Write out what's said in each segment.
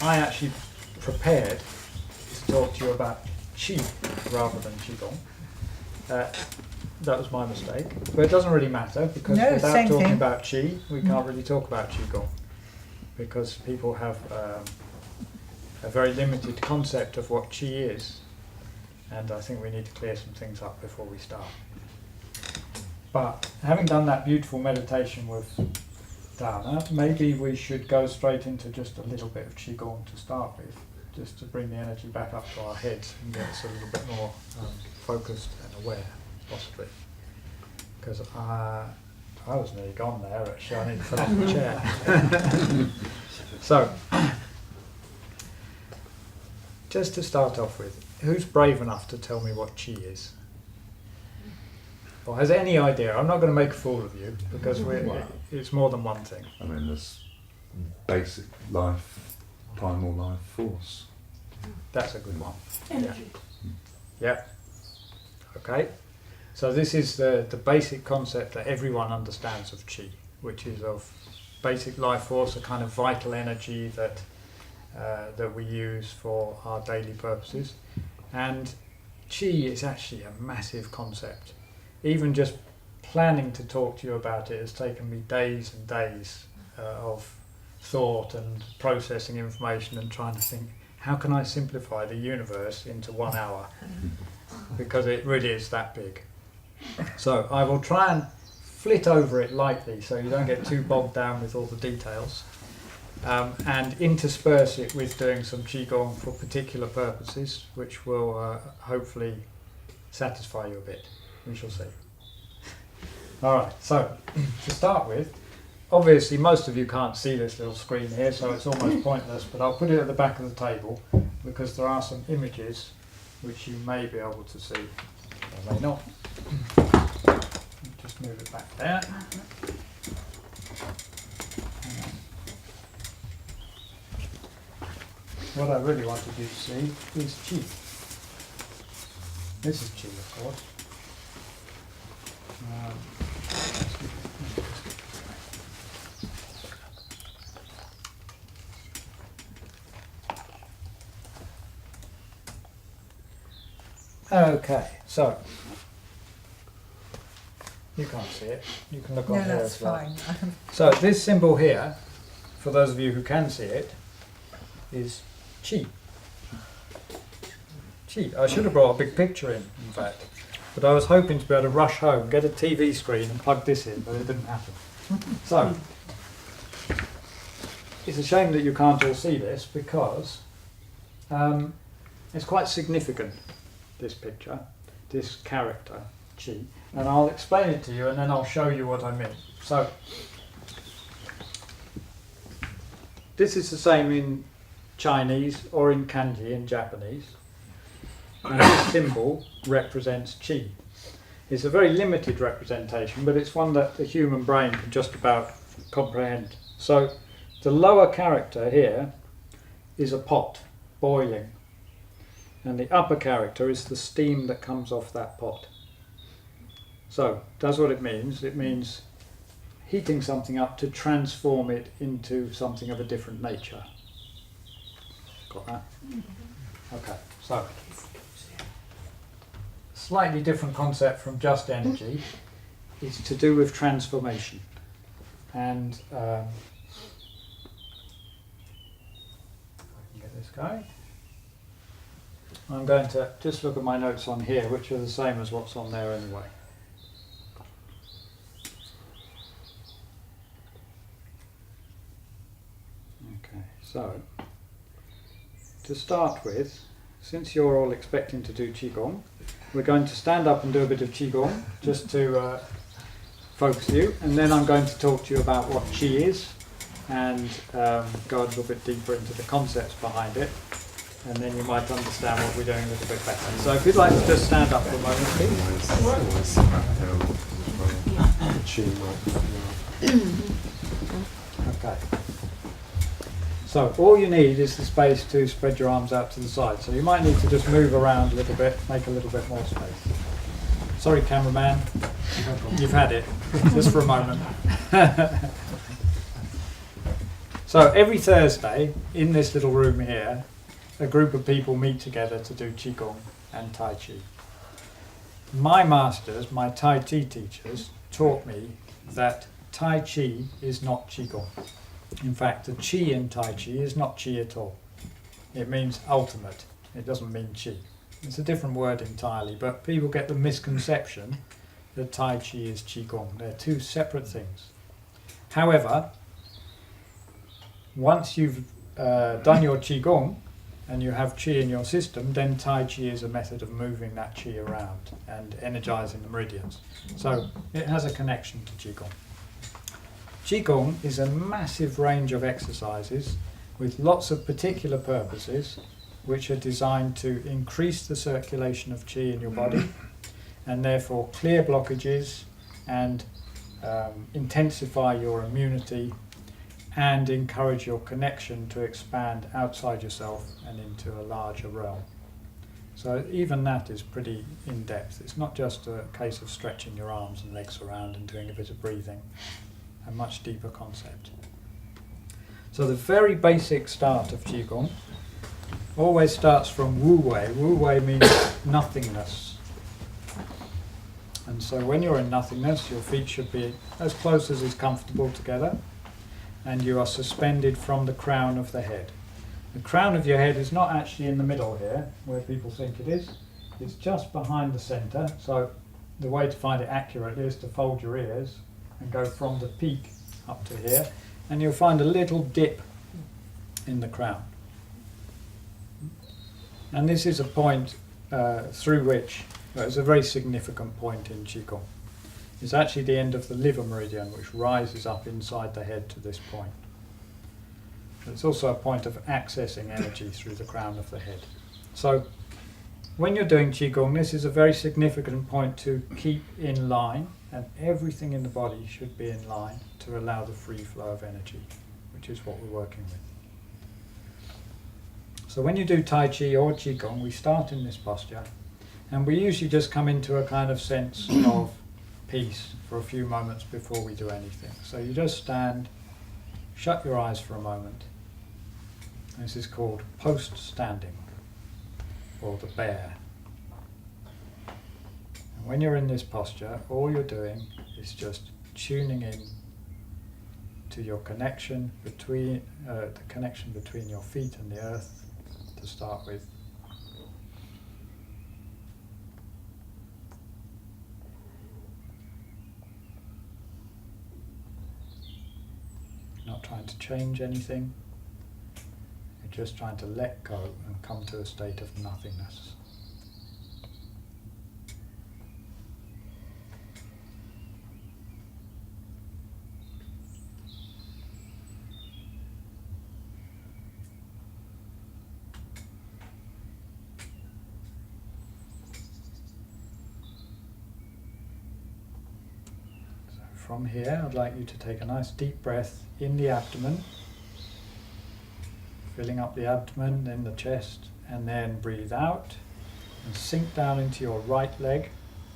I actually prepared to talk to you about Qi rather than Qi-Gong. That was my mistake, but it doesn't really matter because without talking about Qi, we can't really talk about Qi-Gong because people have a very limited concept of what Qi is, and I think we need to clear some things up before we start. But having done that beautiful meditation with Dana, maybe we should go straight into just a little bit of Qi-Gong to start with, just to bring the energy back up to our heads and get us a little bit more focused and aware, possibly. Because I was nearly gone there, actually. I need to fill off the chair. So, just to start off with, who's brave enough to tell me what Qi is? Or has any idea? I'm not going to make a fool of you because it's more than one thing. I mean, there's basic life, primal life force. That's a good one. Energy. Yeah. Okay. So this is the basic concept that everyone understands of Qi, which is of basic life force, a kind of vital energy that we use for our daily purposes. And Qi is actually a massive concept. Even just planning to talk to you about it has taken me days and days of thought and processing information and trying to think, how can I simplify the universe into 1 hour? Because it really is that big. So I will try and flit over it lightly so you don't get too bogged down with all the details, and intersperse it with doing some Qi-Gong for particular purposes, which will hopefully satisfy you a bit. We shall see. Alright, so to start with, obviously most of you can't see this little screen here, so it's almost pointless, but I'll put it at the back of the table because there are some images which you may be able to see, or may not. Just move it back there. What I really wanted you to see is Qi. This is Qi, of course. Okay, so you can't see it. You can look on here as well. No, that's fine. So this symbol here, for those of you who can see it, is Qi. Qi. I should have brought a big picture in fact. But I was hoping to be able to rush home, get a TV screen and plug this in, but it didn't happen. So, it's a shame that you can't all see this because it's quite significant, this picture, this character, Qi. And I'll explain it to you and then I'll show you what I mean. So, this is the same in Chinese or in kanji in Japanese. And this symbol represents Qi. It's a very limited representation, but it's one that the human brain can just about comprehend. So the lower character here is a pot, boiling. And the upper character is the steam that comes off that pot. So that's what it means. It means heating something up to transform it into something of a different nature. Got that? Okay, so slightly different concept from just energy. It's to do with transformation. And I can get this going. I'm going to just look at my notes on here, which are the same as what's on there anyway. Okay, so to start with, since you're all expecting to do Qi-Gong, we're going to stand up and do a bit of Qi-Gong just to focus you, and then I'm going to talk to you about what Qi is and go a little bit deeper into the concepts behind it, and then you might understand what we're doing a little bit better. So if you'd like to just stand up for a moment, please. Okay. So all you need is the space to spread your arms out to the side. So you might need to just move around a little bit, make a little bit more space. Sorry, cameraman, you've had it, just for a moment. So every Thursday in this little room here, a group of people meet together to do Qi Gong and Tai Chi. My masters, my Tai Chi teachers, taught me that Tai Chi is not Qi Gong. In fact, the Qi in Tai Chi is not Qi at all. It means ultimate. It doesn't mean Qi. It's a different word entirely, but people get the misconception that Tai Chi is Qi Gong. They're two separate things. However, once you've done your Qi Gong and you have Qi in your system, then Tai Chi is a method of moving that Qi around and energizing the meridians. So it has a connection to Qi Gong. Qi Gong is a massive range of exercises with lots of particular purposes which are designed to increase the circulation of Qi in your body and therefore clear blockages and intensify your immunity and encourage your connection to expand outside yourself and into a larger realm. So even that is pretty in-depth. It's not just a case of stretching your arms and legs around and doing a bit of breathing, a much deeper concept. So the very basic start of Qi Gong always starts from Wu Wei. Wu Wei means nothingness. And so when you're in nothingness, your feet should be as close as is comfortable together, and you are suspended from the crown of the head. The crown of your head is not actually in the middle here, where people think it is. It's just behind the centre, so the way to find it accurately is to fold your ears and go from the peak up to here, and you'll find a little dip in the crown. And this is a point through which, it's a very significant point in Qi Gong. It's actually the end of the liver meridian, which rises up inside the head to this point. It's also a point of accessing energy through the crown of the head. So when you're doing Qi Gong, this is a very significant point to keep in line, and everything in the body should be in line to allow the free flow of energy, which is what we're working with. So when you do Tai Chi or Qi Gong, we start in this posture, and we usually just come into a kind of sense of peace for a few moments before we do anything. So you just stand, shut your eyes for a moment. This is called post-standing, or the bear. And when you're in this posture, all you're doing is just tuning in to your connection between the connection between your feet and the earth to start with. Not trying to change anything, you're just trying to let go and come to a state of nothingness. From here, I'd like you to take a nice deep breath in the abdomen, filling up the abdomen, then the chest, and then breathe out and sink down into your right leg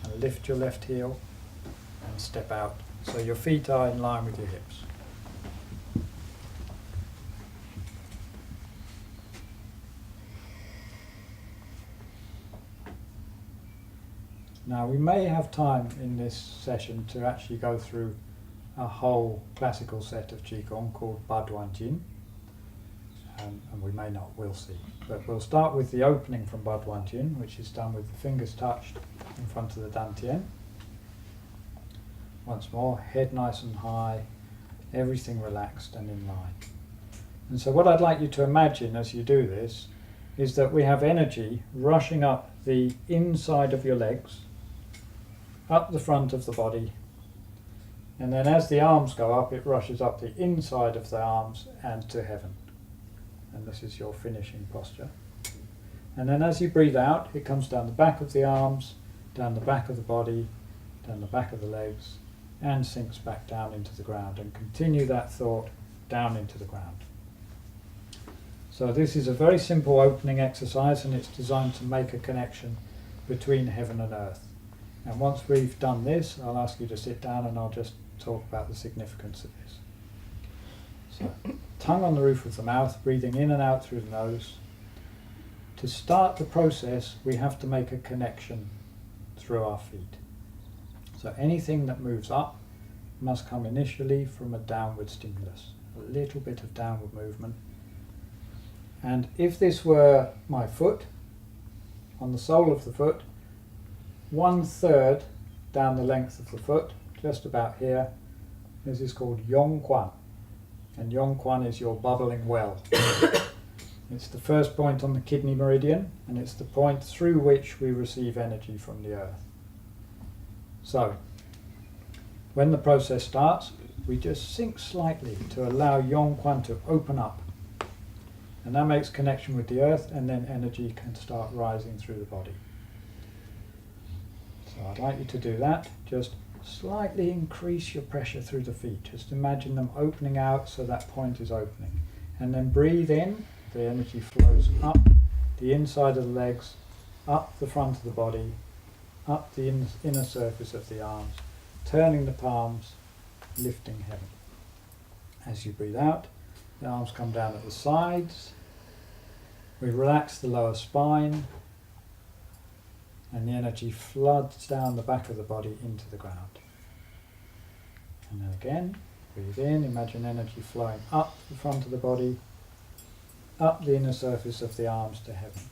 and lift your left heel and step out. So your feet are in line with your hips. Now we may have time in this session to actually go through a whole classical set of Qi-Gong called Baduanjin, and we may not, we'll see. But we'll start with the opening from Baduanjin, which is done with the fingers touched in front of the Dantian. Once more, head nice and high, everything relaxed and in line. And so what I'd like you to imagine as you do this is that we have energy rushing up the inside of your legs, up the front of the body, and then as the arms go up, it rushes up the inside of the arms and to heaven. And this is your finishing posture. And then as you breathe out, it comes down the back of the arms, down the back of the body, down the back of the legs, and sinks back down into the ground. And continue that thought down into the ground. So this is a very simple opening exercise, and it's designed to make a connection between heaven and earth. And once we've done this, I'll ask you to sit down and I'll just talk about the significance of this. So, tongue on the roof of the mouth, breathing in and out through the nose. To start the process, we have to make a connection through our feet. So anything that moves up must come initially from a downward stimulus, a little bit of downward movement. And if this were my foot, on the sole of the foot, 1/3 down the length of the foot, just about here, this is called Yongquan. And Yongquan is your bubbling well. It's the first point on the kidney meridian, and it's the point through which we receive energy from the earth. So, when the process starts, we just sink slightly to allow Yongquan to open up. And that makes connection with the earth, and then energy can start rising through the body. So I'd like you to do that. Just slightly increase your pressure through the feet. Just imagine them opening out so that point is opening. And then breathe in. The energy flows up the inside of the legs, up the front of the body, up the inner surface of the arms, turning the palms, lifting heaven. As you breathe out, the arms come down at the sides. We relax the lower spine, and the energy floods down the back of the body into the ground. And then again, breathe in, imagine energy flowing up the front of the body, up the inner surface of the arms to heaven.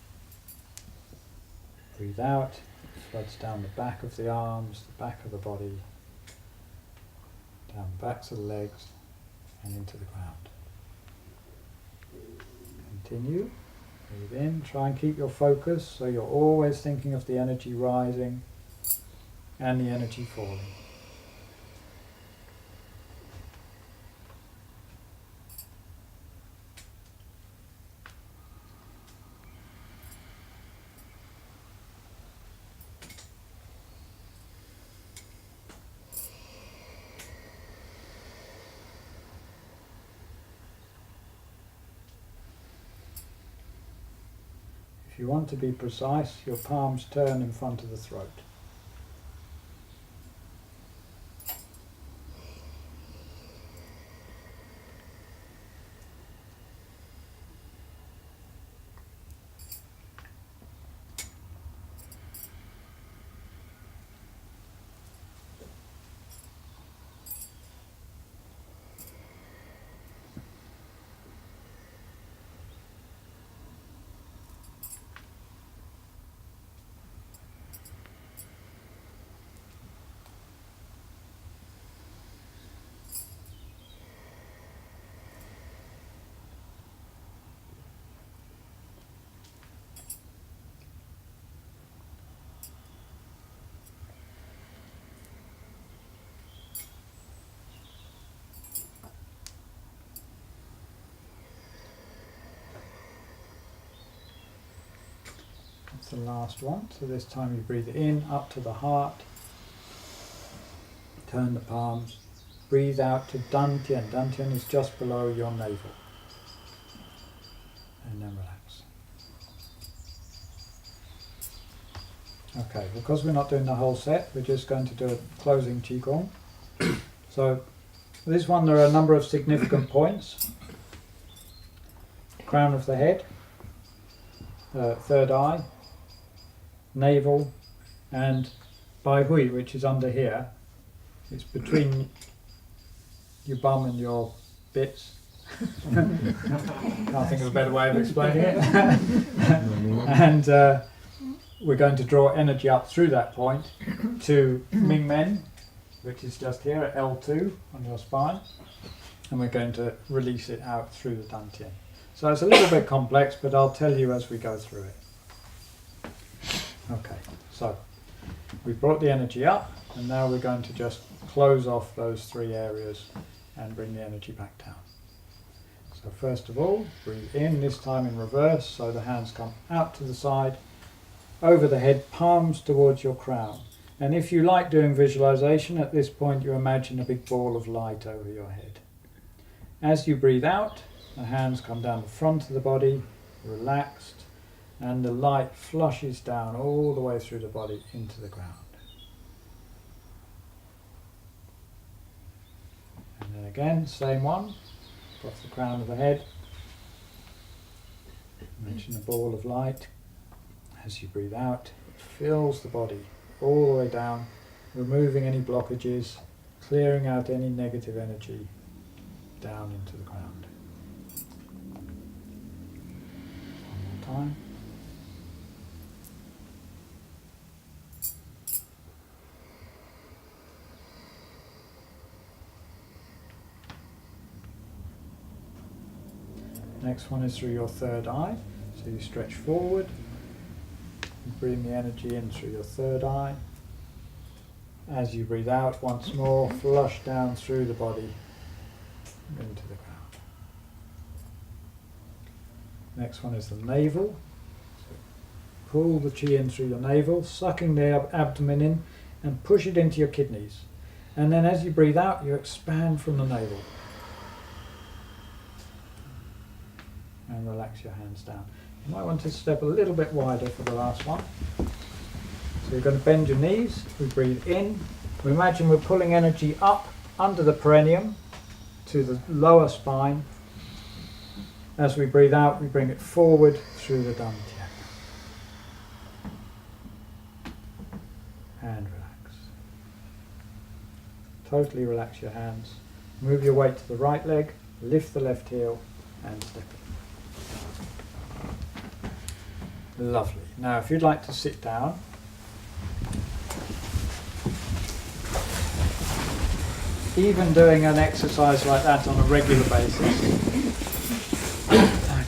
Breathe out, it floods down the back of the arms, the back of the body, down the backs of the legs, and into the ground. Continue. Breathe in, try and keep your focus so you're always thinking of the energy rising and the energy falling. If you want to be precise, your palms turn in front of the throat. The last one. So this time you breathe in up to the heart, turn the palms, breathe out to Dantian. Dantian is just below your navel, and then relax. Okay, because we're not doing the whole set, we're just going to do a closing Qi-Gong. So this one, there are a number of significant points. Crown of the head, third eye, navel, and Bai Hui, which is under here. It's between your bum and your bits. Can't think of a better way of explaining it. And we're going to draw energy up through that point to Ming Men, which is just here at L2 on your spine, and we're going to release it out through the Dantian. So it's a little bit complex, but I'll tell you as we go through it. Okay, so we brought the energy up, and now we're going to just close off those three areas and bring the energy back down. So first of all, breathe in, this time in reverse, so the hands come out to the side, over the head, palms towards your crown. And if you like doing visualization, at this point you imagine a big ball of light over your head. As you breathe out, the hands come down the front of the body, relaxed, and the light flushes down all the way through the body into the ground. And then again, same one. off the crown of the head. Imagine a ball of light. As you breathe out, it fills the body all the way down, removing any blockages, clearing out any negative energy down into the ground. One more time. Next one is through your third eye. So you stretch forward, you bring the energy in through your third eye. As you breathe out once more, flush down through the body into the ground. Next one is the navel. So pull the chi in through your navel, sucking the abdomen in and push it into your kidneys. And then as you breathe out, you expand from the navel. And relax your hands down. You might want to step a little bit wider for the last one. So you're going to bend your knees. We breathe in. We imagine we're pulling energy up under the perineum to the lower spine. As we breathe out, we bring it forward through the dantian. And relax. Totally relax your hands. Move your weight to the right leg, lift the left heel, and step in. Lovely. Now if you'd like to sit down, even doing an exercise like that on a regular basis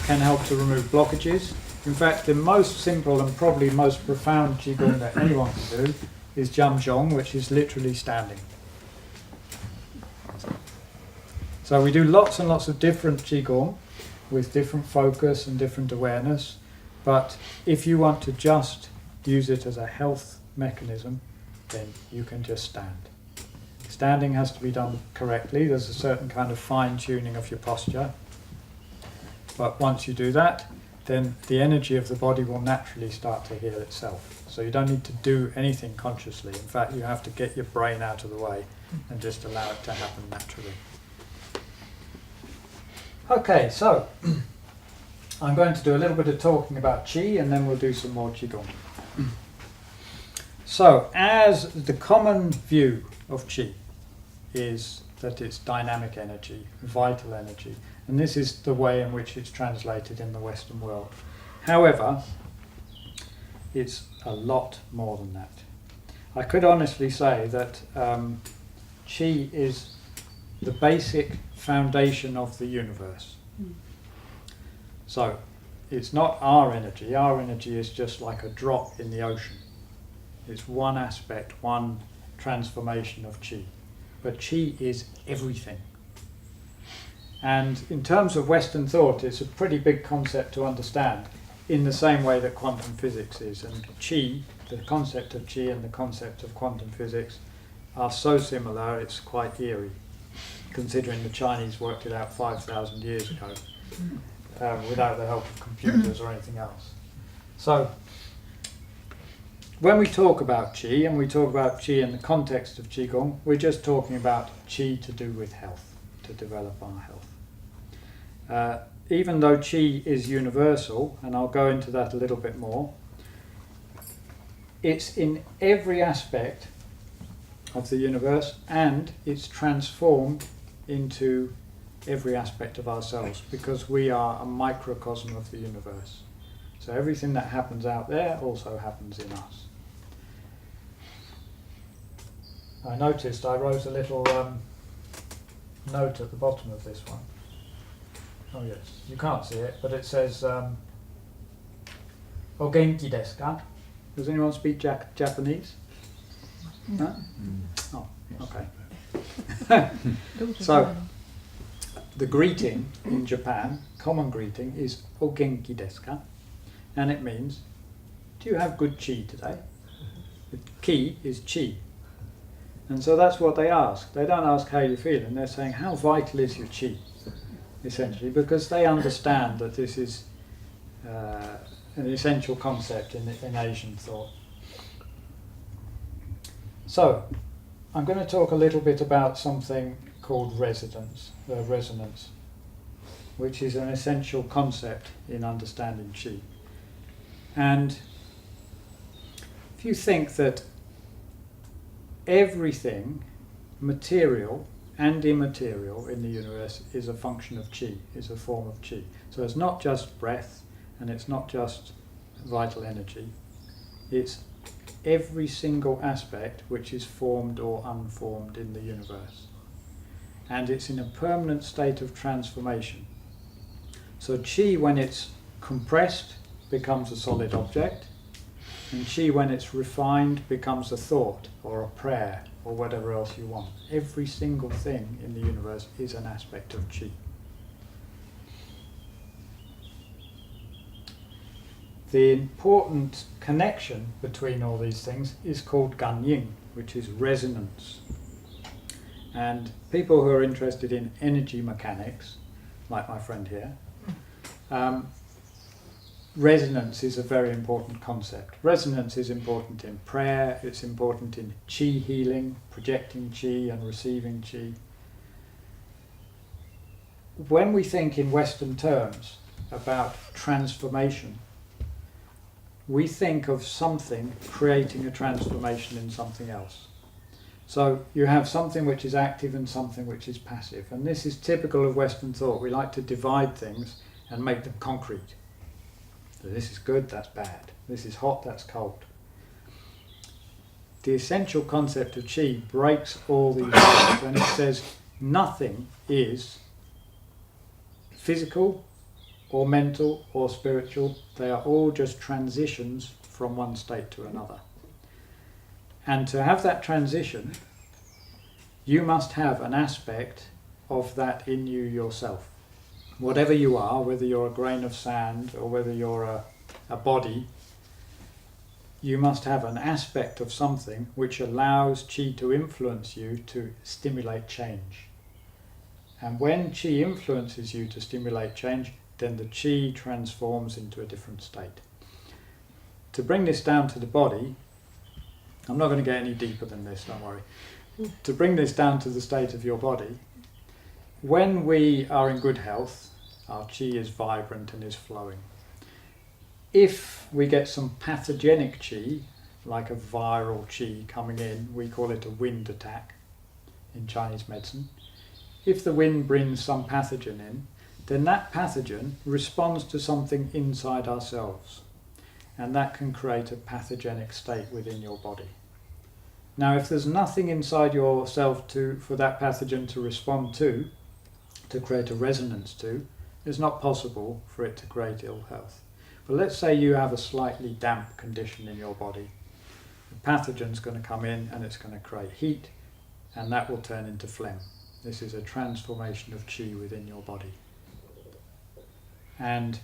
can help to remove blockages. In fact, the most simple and probably most profound Qi-Gong that anyone can do is Qi-Gong, which is literally standing. So we do lots and lots of different Qi-Gong with different focus and different awareness. But if you want to just use it as a health mechanism, then you can just stand. Standing has to be done correctly. There's a certain kind of fine-tuning of your posture. But once you do that, then the energy of the body will naturally start to heal itself. So you don't need to do anything consciously. In fact, you have to get your brain out of the way and just allow it to happen naturally. Okay, so I'm going to do a little bit of talking about Qi and then we'll do some more Qi-Gong. So, as the common view of Qi is that it's dynamic energy, vital energy, and this is the way in which it's translated in the Western world. However, it's a lot more than that. I could honestly say that Qi is the basic foundation of the universe. So, it's not our energy. Our energy is just like a drop in the ocean. It's one aspect, one transformation of Qi. But Qi is everything. And in terms of Western thought, it's a pretty big concept to understand, in the same way that quantum physics is. And Qi, the concept of Qi and the concept of quantum physics are so similar, it's quite eerie, considering the Chinese worked it out 5,000 years ago. Without the help of computers or anything else. So, when we talk about Qi, and we talk about Qi in the context of Qi-Gong, we're just talking about Qi to do with health, to develop our health. Even though Qi is universal, and I'll go into that a little bit more, it's in every aspect of the universe, and it's transformed into every aspect of ourselves, because we are a microcosm of the universe. So everything that happens out there also happens in us. I noticed I wrote a little note at the bottom of this one. Oh yes, you can't see it, but it says O genki desu ka? Does anyone speak Japanese? No? Oh, okay. So the greeting in Japan, common greeting, is O genki desu ka? And it means, do you have good Qi today? The Ki is Qi. And so that's what they ask. They don't ask how you feel, and they're saying, how vital is your Qi? Essentially, because they understand that this is an essential concept in Asian thought. So, I'm going to talk a little bit about something called resonance. which is an essential concept in understanding Qi. And if you think that everything, material and immaterial in the universe, is a function of Qi, is a form of Qi. So it's not just breath, and it's not just vital energy, it's every single aspect which is formed or unformed in the universe. And it's in a permanent state of transformation. So Qi, when it's compressed, becomes a solid object, and Qi, when it's refined, becomes a thought or a prayer or whatever else you want. Every single thing in the universe is an aspect of Qi. The important connection between all these things is called Ganying, which is resonance. And people who are interested in energy mechanics, like my friend here, resonance is a very important concept. Resonance is important in prayer, it's important in Qi healing, projecting Qi and receiving Qi. When we think in Western terms about transformation, we think of something creating a transformation in something else. So you have something which is active and something which is passive. And this is typical of Western thought. We like to divide things and make them concrete. So this is good, that's bad. This is hot, that's cold. The essential concept of Qi breaks all these things, and it says nothing is physical or mental or spiritual. They are all just transitions from one state to another. And to have that transition, you must have an aspect of that in you yourself. Whatever you are, whether you're a grain of sand or whether you're a body, you must have an aspect of something which allows Qi to influence you to stimulate change. And when Qi influences you to stimulate change, then the Qi transforms into a different state. To bring this down to the body, I'm not going to get any deeper than this, don't worry. To bring this down to the state of your body, when we are in good health, our Qi is vibrant and is flowing. If we get some pathogenic Qi, like a viral Qi coming in, we call it a wind attack in Chinese medicine. If the wind brings some pathogen in, then that pathogen responds to something inside ourselves, and that can create a pathogenic state within your body. Now, if there's nothing inside yourself for that pathogen to respond to create a resonance to, it's not possible for it to create ill health. But let's say you have a slightly damp condition in your body. The pathogen's going to come in and it's going to create heat, and that will turn into phlegm. This is a transformation of Qi within your body. And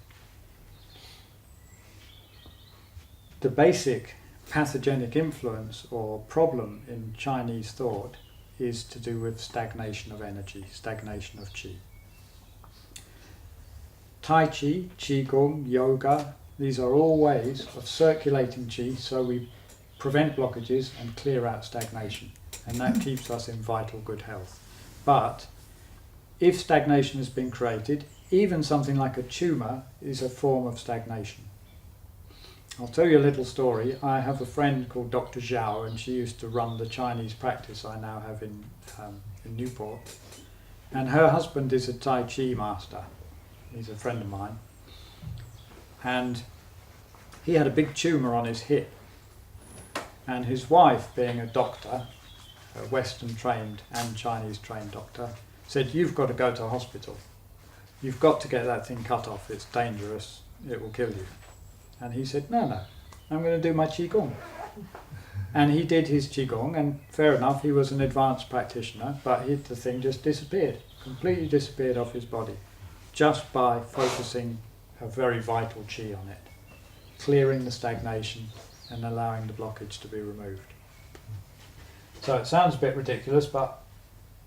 the basic pathogenic influence or problem in Chinese thought is to do with stagnation of energy, stagnation of Qi. Tai Chi, Qi-Gong, yoga, these are all ways of circulating Qi so we prevent blockages and clear out stagnation, and that keeps us in vital good health. But if stagnation has been created, even something like a tumour is a form of stagnation. I'll tell you a little story. I have a friend called Dr. Zhao, and she used to run the Chinese practice I now have in Newport. And her husband is a Tai Chi master. He's a friend of mine. And he had a big tumour on his hip. And his wife, being a doctor, a Western trained and Chinese trained doctor, said, "You've got to go to hospital. You've got to get that thing cut off. It's dangerous. It will kill you." And he said, no, I'm going to do my Qi-Gong. And he did his Qi-Gong, and fair enough, he was an advanced practitioner, but the thing just disappeared, completely disappeared off his body, just by focusing a very vital Qi on it, clearing the stagnation and allowing the blockage to be removed. So it sounds a bit ridiculous, but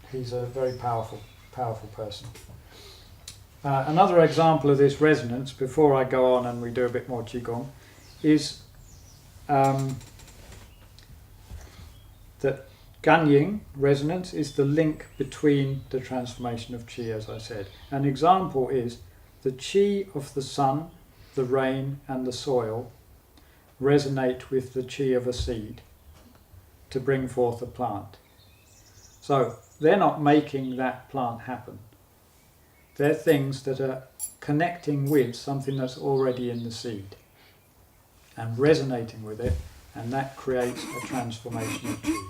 he's a very powerful person. Another example of this resonance, before I go on and we do a bit more Qi-Gong, is that Ganying, resonance, is the link between the transformation of Qi, as I said. An example is the Qi of the sun, the rain and the soil resonate with the Qi of a seed to bring forth a plant. So they're not making that plant happen. They're things that are connecting with something that's already in the seed and resonating with it, and that creates a transformation of Qi.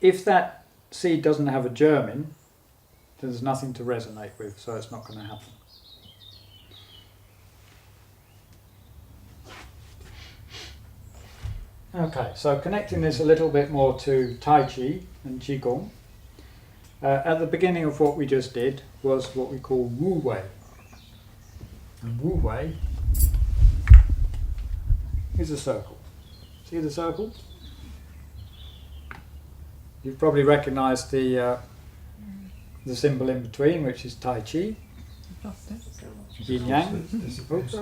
If that seed doesn't have a germ in, then there's nothing to resonate with, so it's not going to happen. Okay, so connecting this a little bit more to Tai Chi and Qi Gong. At the beginning of what we just did was what we call Wu Wei. And Wu Wei is a circle. See the circle? You've probably recognised the symbol in between, which is Tai Chi. Yin Yang. Oops.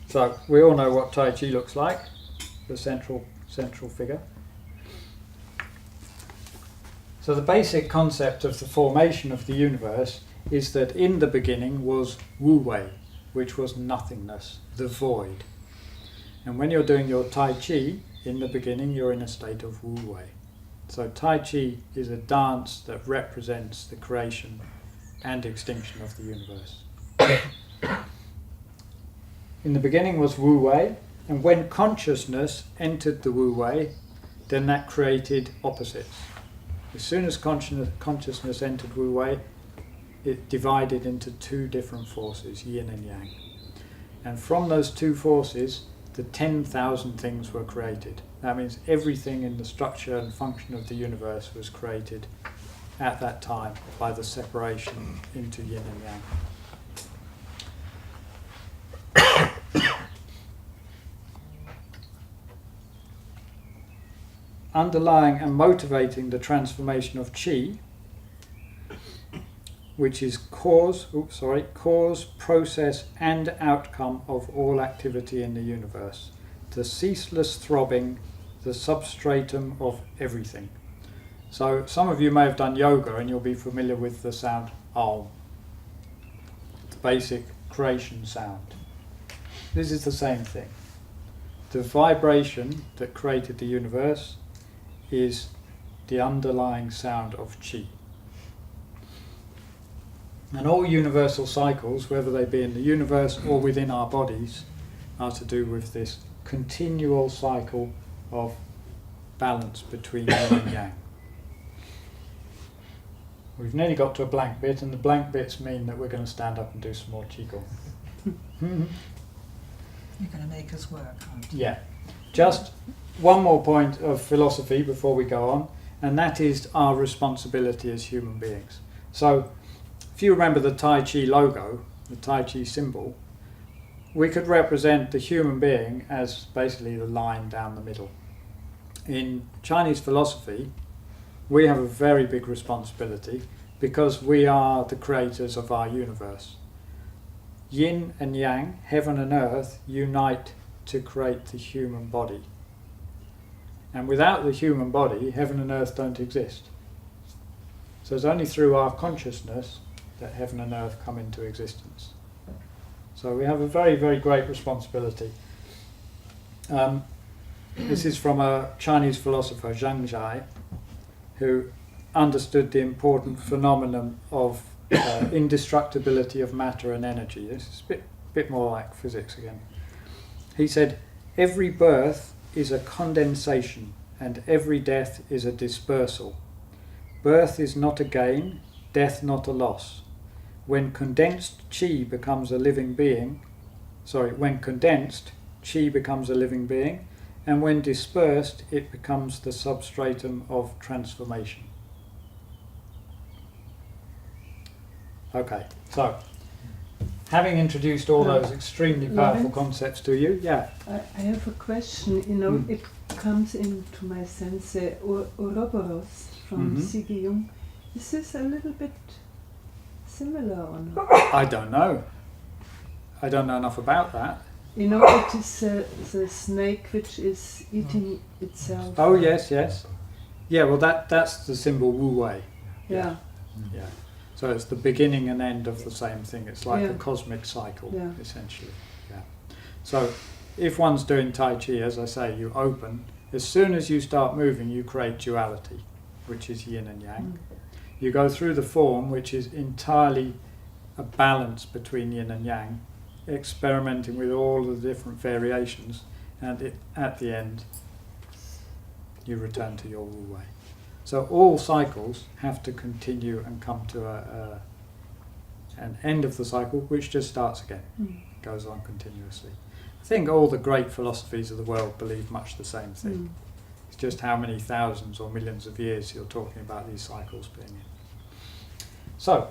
So we all know what Tai Chi looks like, the central figure. So the basic concept of the formation of the universe is that in the beginning was Wu Wei, which was nothingness, the void. And when you're doing your Tai Chi, in the beginning you're in a state of Wu Wei. So Tai Chi is a dance that represents the creation and extinction of the universe. In the beginning was Wu Wei, and when consciousness entered the Wu Wei, then that created opposites. As soon as consciousness entered Wu Wei, it divided into two different forces, yin and yang. And from those two forces, the 10,000 things were created. That means everything in the structure and function of the universe was created at that time by the separation into yin and yang. Underlying and motivating the transformation of Qi, which is cause, process and outcome of all activity in the universe, the ceaseless throbbing, the substratum of everything. So some of you may have done yoga and you'll be familiar with the sound Om, the basic creation sound. This is the same thing. The vibration that created the universe is the underlying sound of Qi. And all universal cycles, whether they be in the universe or within our bodies, are to do with this continual cycle of balance between yin and yang. We've nearly got to a blank bit, and the blank bits mean that we're going to stand up and do some more Qi-Gong. You're going to make us work, aren't you? Yeah. Just one more point of philosophy before we go on, and that is our responsibility as human beings. So, if you remember the Tai Chi logo, the Tai Chi symbol, we could represent the human being as basically the line down the middle. In Chinese philosophy, we have a very big responsibility because we are the creators of our universe. Yin and Yang, heaven and earth, unite to create the human body. And without the human body, heaven and earth don't exist. So it's only through our consciousness that heaven and earth come into existence. So we have a very, very great responsibility. This is from a Chinese philosopher, Zhang Zhai, who understood the important phenomenon of indestructibility of matter and energy. This is a bit more like physics again. He said, every birth is a condensation and every death is a dispersal. Birth is not a gain, death not a loss. When condensed Qi becomes a living being, and when dispersed, it becomes the substratum of transformation. Okay, so having introduced all those extremely powerful concepts to you, yeah. I have a question. It comes into my sense, Ouroboros from Qi Gong. Is this a little bit similar or not? I don't know. I don't know enough about that. You know, it is the snake which is eating itself. Oh yes, yes. Yeah, well that's the symbol Wu Wei. Yeah. Yeah. So it's the beginning and end of the same thing. It's like Yeah. a cosmic cycle, Yeah. essentially. Yeah. So if one's doing Tai Chi, as I say, you open. As soon as you start moving, you create duality, which is yin and yang. You go through the form, which is entirely a balance between yin and yang, experimenting with all the different variations, and at the end, you return to your Wu Wei. So all cycles have to continue and come to an end of the cycle, which just starts again, goes on continuously. I think all the great philosophies of the world believe much the same thing. It's just how many thousands or millions of years you're talking about these cycles being in. So,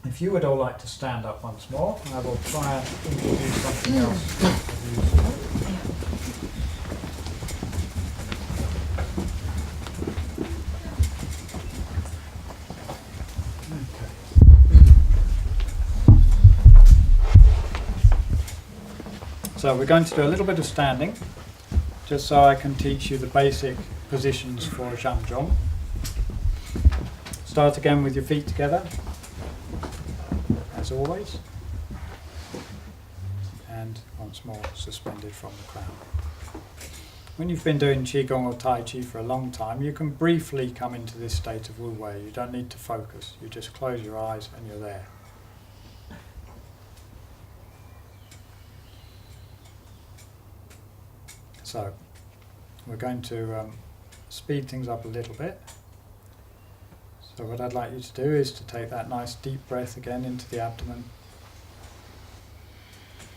if you would all like to stand up once more, I will try and introduce something else. So we're going to do a little bit of standing, just so I can teach you the basic positions for Qi-Gong. Start again with your feet together, as always, and once more suspended from the crown. When you've been doing Qi-Gong or Tai Chi for a long time, you can briefly come into this state of Wu Wei. You don't need to focus, you just close your eyes and you're there. So, we're going to speed things up a little bit. So what I'd like you to do is to take that nice deep breath again into the abdomen.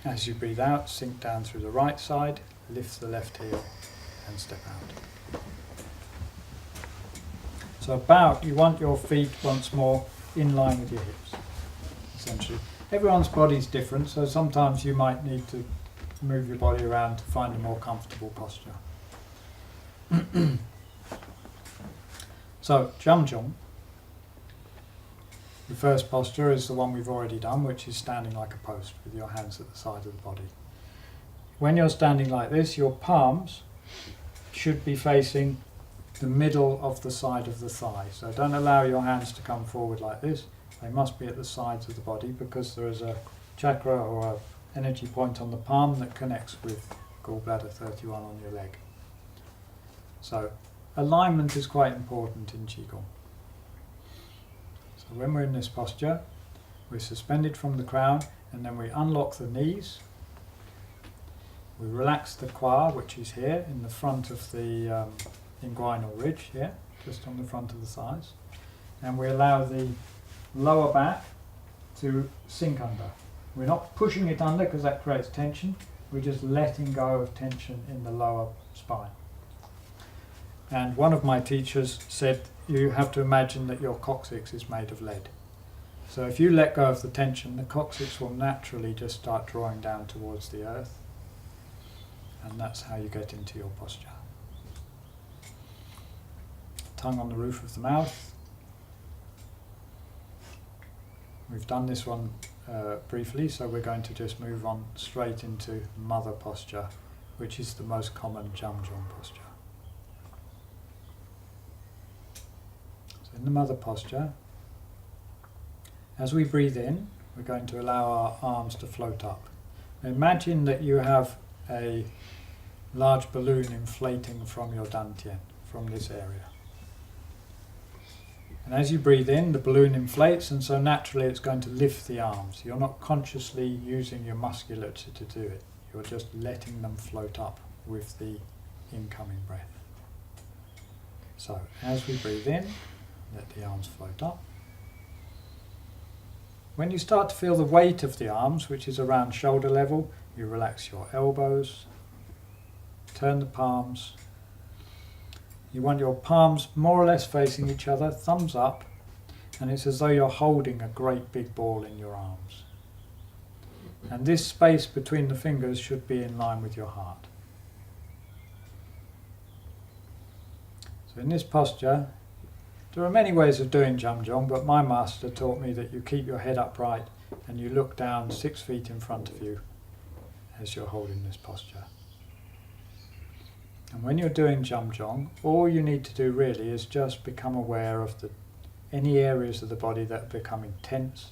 As you breathe out, sink down through the right side, lift the left heel and step out. So you want your feet once more in line with your hips, essentially. Everyone's body's different, so sometimes you might need to move your body around to find a more comfortable posture. So, Qi-Gong, the first posture is the one we've already done, which is standing like a post with your hands at the side of the body. When you're standing like this, your palms should be facing the middle of the side of the thigh. So don't allow your hands to come forward like this. They must be at the sides of the body, because there is a chakra or a energy point on the palm that connects with gallbladder 31 on your leg. So alignment is quite important in Qi-Gong. So when we're in this posture, we're suspended from the crown, and then we unlock the knees. We relax the Qi, which is here in the front of the inguinal ridge here, just on the front of the thighs. And we allow the lower back to sink under. We're not pushing it under because that creates tension. We're just letting go of tension in the lower spine. And one of my teachers said you have to imagine that your coccyx is made of lead. So if you let go of the tension, the coccyx will naturally just start drawing down towards the earth. And that's how you get into your posture. Tongue on the roof of the mouth. We've done this one briefly, so we're going to just move on straight into mother posture, which is the most common Qi-Gong posture. So in the mother posture, as we breathe in, we're going to allow our arms to float up. Imagine that you have a large balloon inflating from your dantian, from this area. And as you breathe in, the balloon inflates, and so naturally it's going to lift the arms. You're not consciously using your musculature to do it. You're just letting them float up with the incoming breath. So, as we breathe in, let the arms float up. When you start to feel the weight of the arms, which is around shoulder level, you relax your elbows, turn the palms. You want your palms more or less facing each other, thumbs up, and it's as though you're holding a great big ball in your arms. And this space between the fingers should be in line with your heart. So in this posture, there are many ways of doing Qi-Gong, but my master taught me that you keep your head upright and you look down 6 feet in front of you, as you're holding this posture. And when you're doing Qi-Gong, all you need to do really is just become aware of any areas of the body that are becoming tense,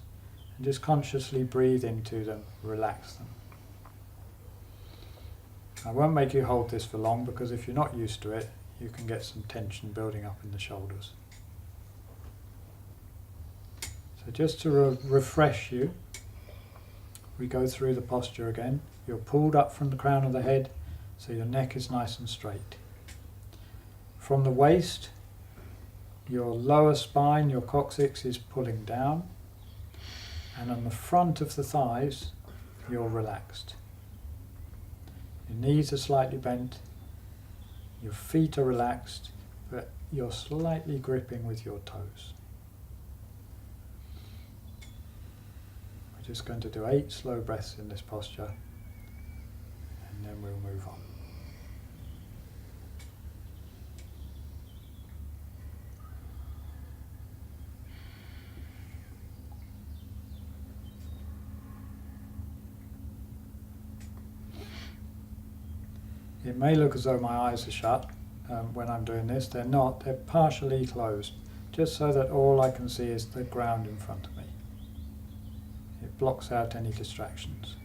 and just consciously breathe into them, relax them. I won't make you hold this for long, because if you're not used to it, you can get some tension building up in the shoulders. So just to refresh you, we go through the posture again. You're pulled up from the crown of the head, so your neck is nice and straight. From the waist, your lower spine, your coccyx, is pulling down, and on the front of the thighs, you're relaxed. Your knees are slightly bent, your feet are relaxed, but you're slightly gripping with your toes. We're just going to do 8 slow breaths in this posture, and then we'll move on. It may look as though my eyes are shut when I'm doing this. They're not. They're partially closed, just so that all I can see is the ground in front of me. It blocks out any distractions.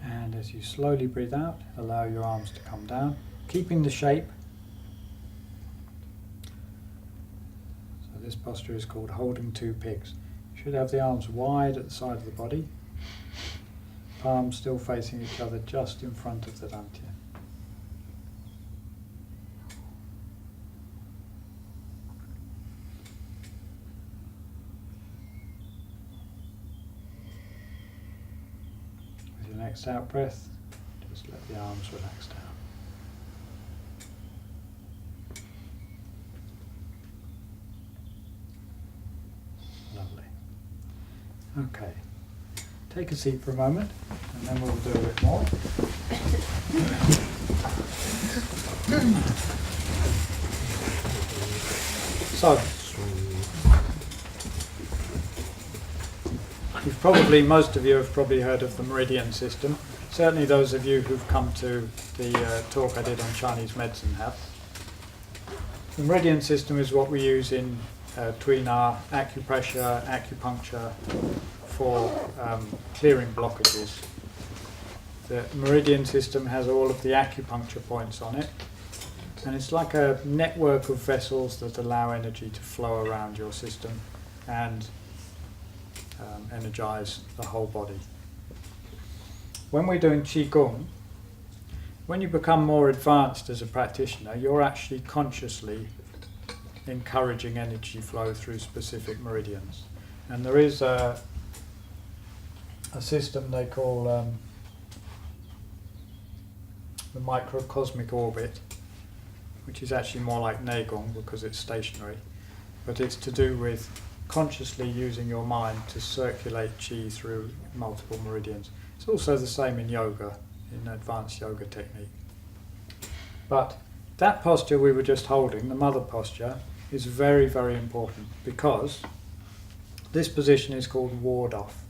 And as you slowly breathe out, allow your arms to come down, keeping the shape. So this posture is called holding 2 pigs. You should have the arms wide at the side of the body, palms still facing each other just in front of the dantian. Next out breath, just let the arms relax down. Lovely. Okay, take a seat for a moment, and then we'll do a bit more. So, most of you have probably heard of the Meridian System. Certainly those of you who've come to the talk I did on Chinese medicine have. The Meridian System is what we use in between our acupressure, acupuncture for clearing blockages. The Meridian System has all of the acupuncture points on it, and it's like a network of vessels that allow energy to flow around your system and energize the whole body. When we're doing Qi Gong, when you become more advanced as a practitioner, you're actually consciously encouraging energy flow through specific meridians. And there is a system they call the Microcosmic Orbit, which is actually more like Qi-Gong because it's stationary, but it's to do with consciously using your mind to circulate qi through multiple meridians. It's also the same in yoga, in advanced yoga technique. But that posture we were just holding, the mother posture, is very, very important because this position is called ward off.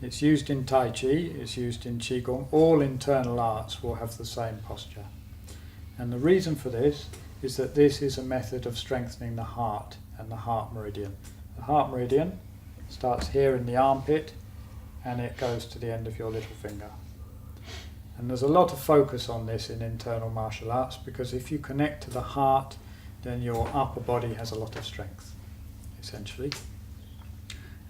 It's used in Tai Chi, it's used in Qi Gong. All internal arts will have the same posture. And the reason for this is that this is a method of strengthening the heart and the heart meridian. The heart meridian starts here in the armpit and it goes to the end of your little finger. And there's a lot of focus on this in internal martial arts because if you connect to the heart, then your upper body has a lot of strength, essentially.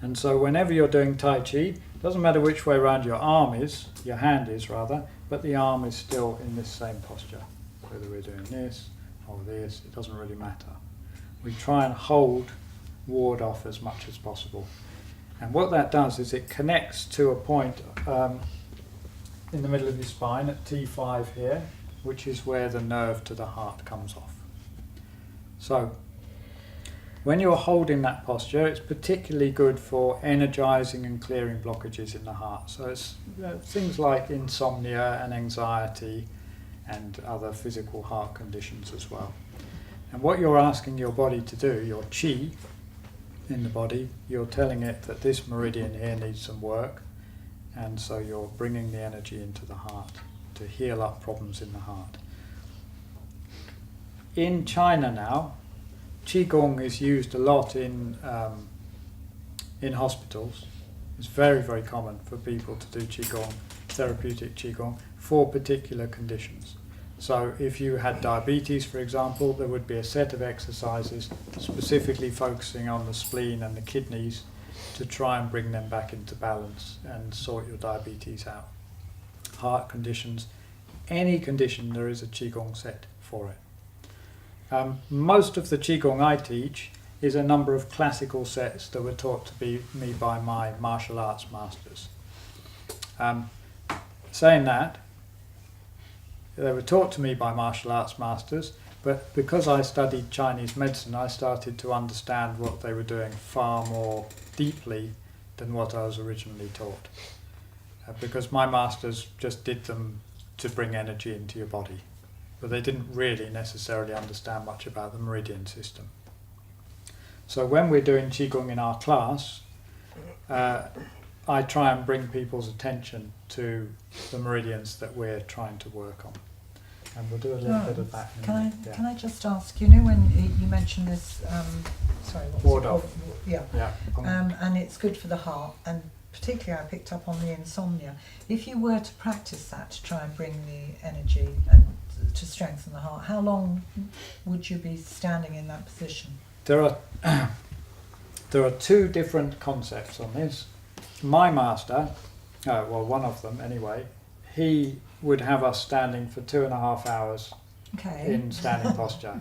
And so whenever you're doing Tai Chi, it doesn't matter which way around your arm is, your hand is rather, but the arm is still in this same posture. Whether we're doing this or this, it doesn't really matter. We try and ward off as much as possible. And what that does is it connects to a point in the middle of your spine at T5 here, which is where the nerve to the heart comes off. So, when you're holding that posture, it's particularly good for energizing and clearing blockages in the heart. So it's things like insomnia and anxiety and other physical heart conditions as well. And what you're asking your body to do, your Qi in the body, you're telling it that this meridian here needs some work, and so you're bringing the energy into the heart to heal up problems in the heart. In China now, Qi-Gong is used a lot in hospitals. It's very, very common for people to do Qi-Gong, therapeutic Qi-Gong, for particular conditions. So if you had diabetes, for example, there would be a set of exercises specifically focusing on the spleen and the kidneys to try and bring them back into balance and sort your diabetes out. Heart conditions, any condition, there is a Qi-Gong set for it. Most of the Qi-Gong I teach is a number of classical sets that were taught to me by my martial arts masters. Saying that, they were taught to me by martial arts masters, but because I studied Chinese medicine, I started to understand what they were doing far more deeply than what I was originally taught. Because my masters just did them to bring energy into your body, but they didn't really necessarily understand much about the Meridian System. So when we're doing Qi-Gong in our class, I try and bring people's attention to the meridians that we're trying to work on. And we'll do a little bit of that. Can I just ask, you know when you mentioned this, Ward off. Yeah. Yeah. And it's good for the heart, and particularly I picked up on the insomnia. If you were to practice that to try and bring the energy and to strengthen the heart, how long would you be standing in that position? There are two different concepts on this. My master, well, one of them anyway, he would have us standing for 2.5 hours in standing posture.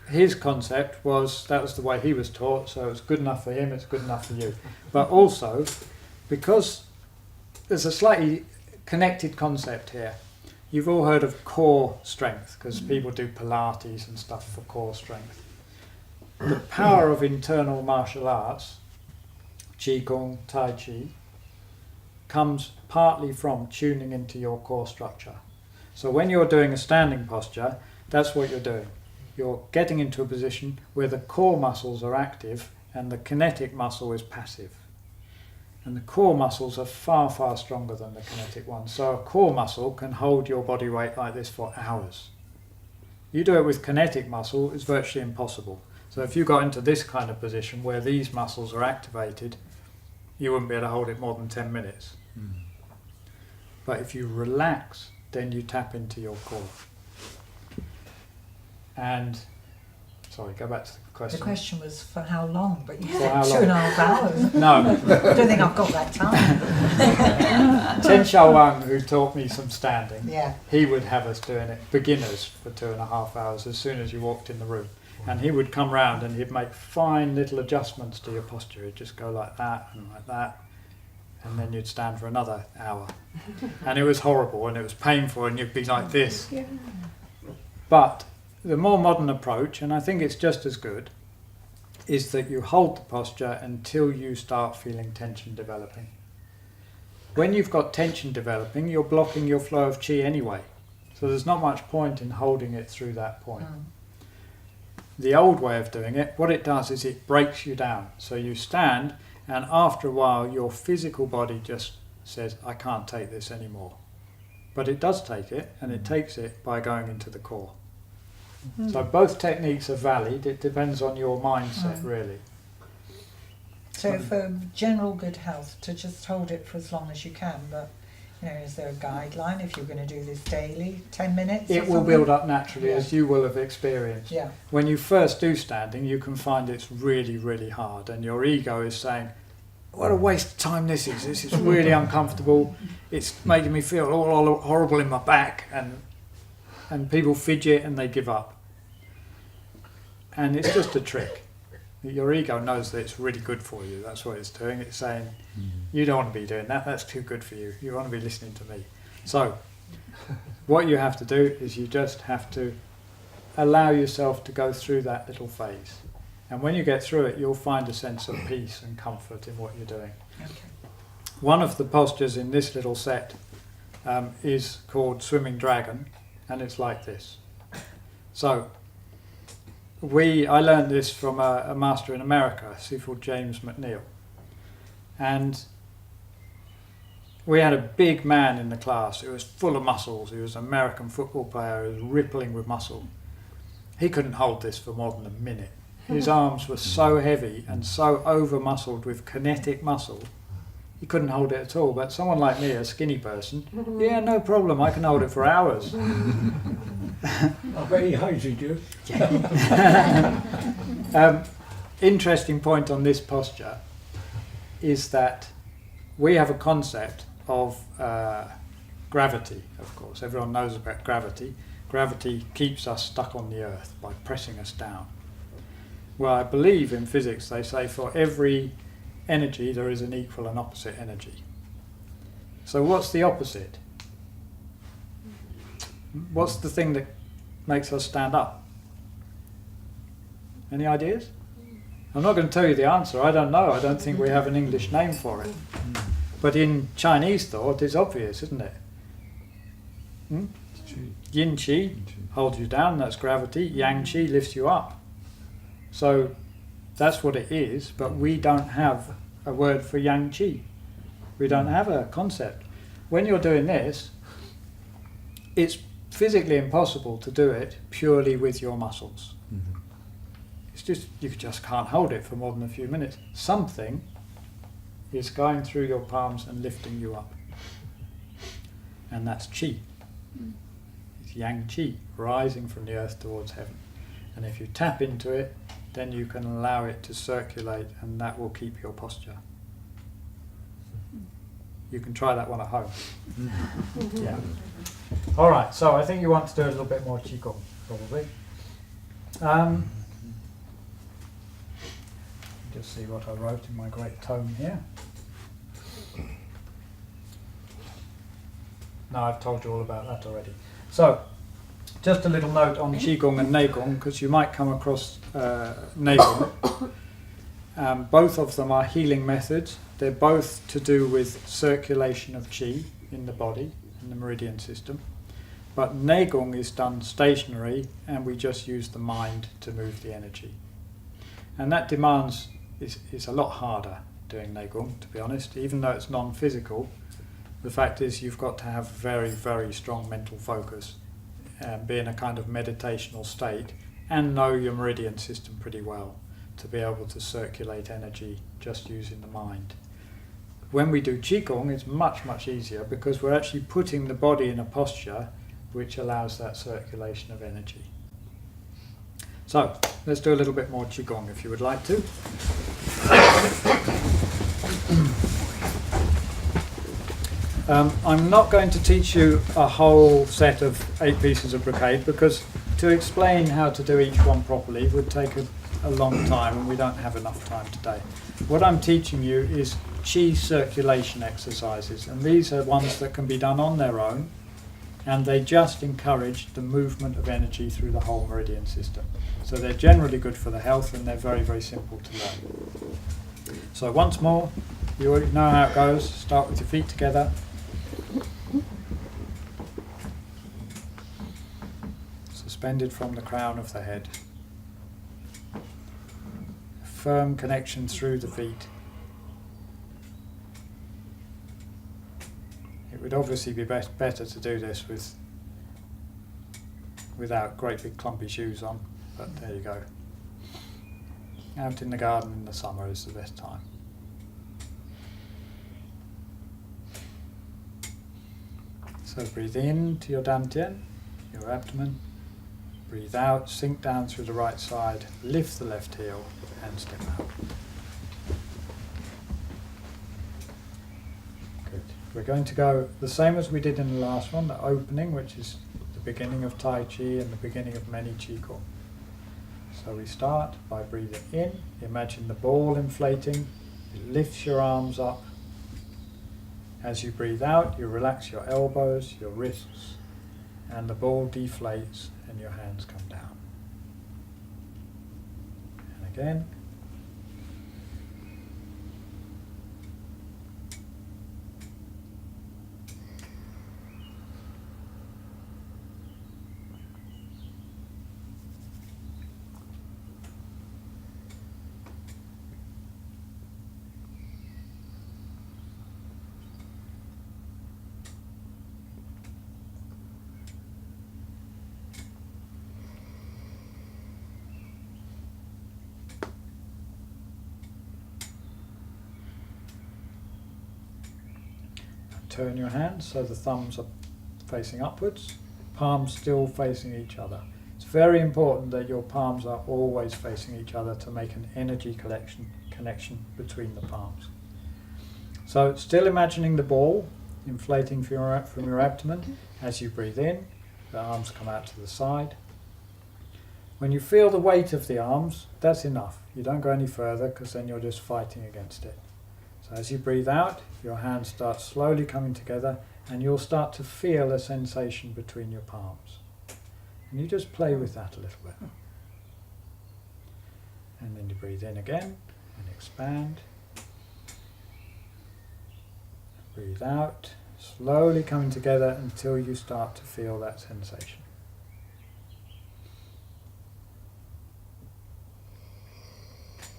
His concept was, that was the way he was taught, so it's good enough for him, it's good enough for you. But also, because there's a slightly connected concept here, you've all heard of core strength, because people do Pilates and stuff for core strength. The power of internal martial arts, Qi Gong, Tai Chi, comes partly from tuning into your core structure. So when you're doing a standing posture, that's what you're doing. You're getting into a position where the core muscles are active and the kinetic muscle is passive. And the core muscles are far, far stronger than the kinetic ones. So a core muscle can hold your body weight like this for hours. You do it with kinetic muscle, it's virtually impossible. So if you got into this kind of position where these muscles are activated, you wouldn't be able to hold it more than 10 minutes. But if you relax, then you tap into your core. And, sorry, go back to the question. The question was for how long, but you For said how long? 2.5 hours. No. I don't think I've got that time. Chen Xiaowang, who taught me some standing, Yeah. he would have us doing it, beginners, for 2.5 hours as soon as you walked in the room. And he would come round and he'd make fine little adjustments to your posture. He'd just go like that and like that. And then you'd stand for another hour. And it was horrible and it was painful and you'd be like this. Yeah. But the more modern approach, and I think it's just as good, is that you hold the posture until you start feeling tension developing. When you've got tension developing, you're blocking your flow of qi anyway. So there's not much point in holding it through that point. The old way of doing it, what it does is it breaks you down. So you stand, and after a while your physical body just says, I can't take this anymore. But it does take it, and it takes it by going into the core. So both techniques are valid, it depends on your mindset really. So for general good health, to just hold it for as long as you can, but you know, is there a guideline if you're going to do this daily, 10 minutes? It will build up naturally, as you will have experienced. Yeah. When you first do standing, you can find it's really, really hard, and your ego is saying, what a waste of time this is. This is really uncomfortable. It's making me feel all horrible in my back, and people fidget and they give up. And it's just a trick. Your ego knows that it's really good for you. That's what it's doing. It's saying, you don't want to be doing that. That's too good for you. You want to be listening to me. So what you have to do is you just have to allow yourself to go through that little phase. And when you get through it, you'll find a sense of peace and comfort in what you're doing. Okay. One of the postures in this little set is called Swimming Dragon, and it's like this. So I learned this from a master in America, he called James McNeil. And we had a big man in the class. He was full of muscles. He was an American football player. He was rippling with muscle. He couldn't hold this for more than a minute. His arms were so heavy and so over-muscled with kinetic muscle, he couldn't hold it at all. But someone like me, a skinny person, yeah, no problem, I can hold it for hours. I bet he hated you. Interesting point on this posture is that we have a concept of gravity, of course. Everyone knows about gravity. Gravity keeps us stuck on the earth by pressing us down. Well, I believe in physics they say for every energy there is an equal and opposite energy. So what's the opposite? What's the thing that makes us stand up? Any ideas? I'm not going to tell you the answer. I don't know. I don't think we have an English name for it. But in Chinese thought, it's obvious, isn't it? Yin Qi holds you down, that's gravity. Yang Qi lifts you up. So that's what it is, but we don't have a word for Yang Qi. We don't have a concept. When you're doing this, it's physically impossible to do it purely with your muscles. It's just, you just can't hold it for more than a few minutes. Something is going through your palms and lifting you up. And that's Qi. It's Yang Qi, rising from the earth towards heaven. And if you tap into it, then you can allow it to circulate, and that will keep your posture. You can try that one at home. Yeah. All right, so I think you want to do a little bit more Qi-Gong, probably. Just see what I wrote in my great tome here. No, I've told you all about that already. So, just a little note on Qi-Gong and Nei-Gong, because you might come across Nei-Gong. Both of them are healing methods. They're both to do with circulation of Qi in the body, in the Meridian System. But Nei-Gong is done stationary, and we just use the mind to move the energy. And that demands, is a lot harder doing Nei-Gong, to be honest. Even though it's non-physical, the fact is you've got to have very, very strong mental focus, be in a kind of meditational state, and know your Meridian System pretty well to be able to circulate energy just using the mind. When we do Qi-Gong, it's much, much easier because we're actually putting the body in a posture which allows that circulation of energy. So, let's do a little bit more Qi-Gong if you would like to. I'm not going to teach you a whole set of 8 pieces of brocade because to explain how to do each one properly would take a long time, and we don't have enough time today. What I'm teaching you is Qi circulation exercises, and these are ones that can be done on their own, and they just encourage the movement of energy through the whole Meridian System. So they're generally good for the health, and they're very, very simple to learn. So once more, you already know how it goes. Start with your feet together. Suspended from the crown of the head. A firm connection through the feet. It would obviously be better to do this without great big clumpy shoes on, but there you go. Out in the garden in the summer is the best time. So breathe in to your dantian, your abdomen. Breathe out, sink down through the right side, lift the left heel and step out. We're going to go the same as we did in the last one, the opening, which is the beginning of Tai Chi and the beginning of many Qi-Gong. So we start by breathing in. Imagine the ball inflating. It lifts your arms up. As you breathe out, you relax your elbows, your wrists, and the ball deflates and your hands come down. And again. Turn your hands so the thumbs are facing upwards, palms still facing each other. It's very important that your palms are always facing each other to make an energy connection between the palms. So still imagining the ball inflating from your abdomen. As you breathe in, the arms come out to the side. When you feel the weight of the arms, that's enough. You don't go any further because then you're just fighting against it. So as you breathe out, your hands start slowly coming together and you'll start to feel a sensation between your palms. And you just play with that a little bit. And then you breathe in again and expand. Breathe out, slowly coming together until you start to feel that sensation.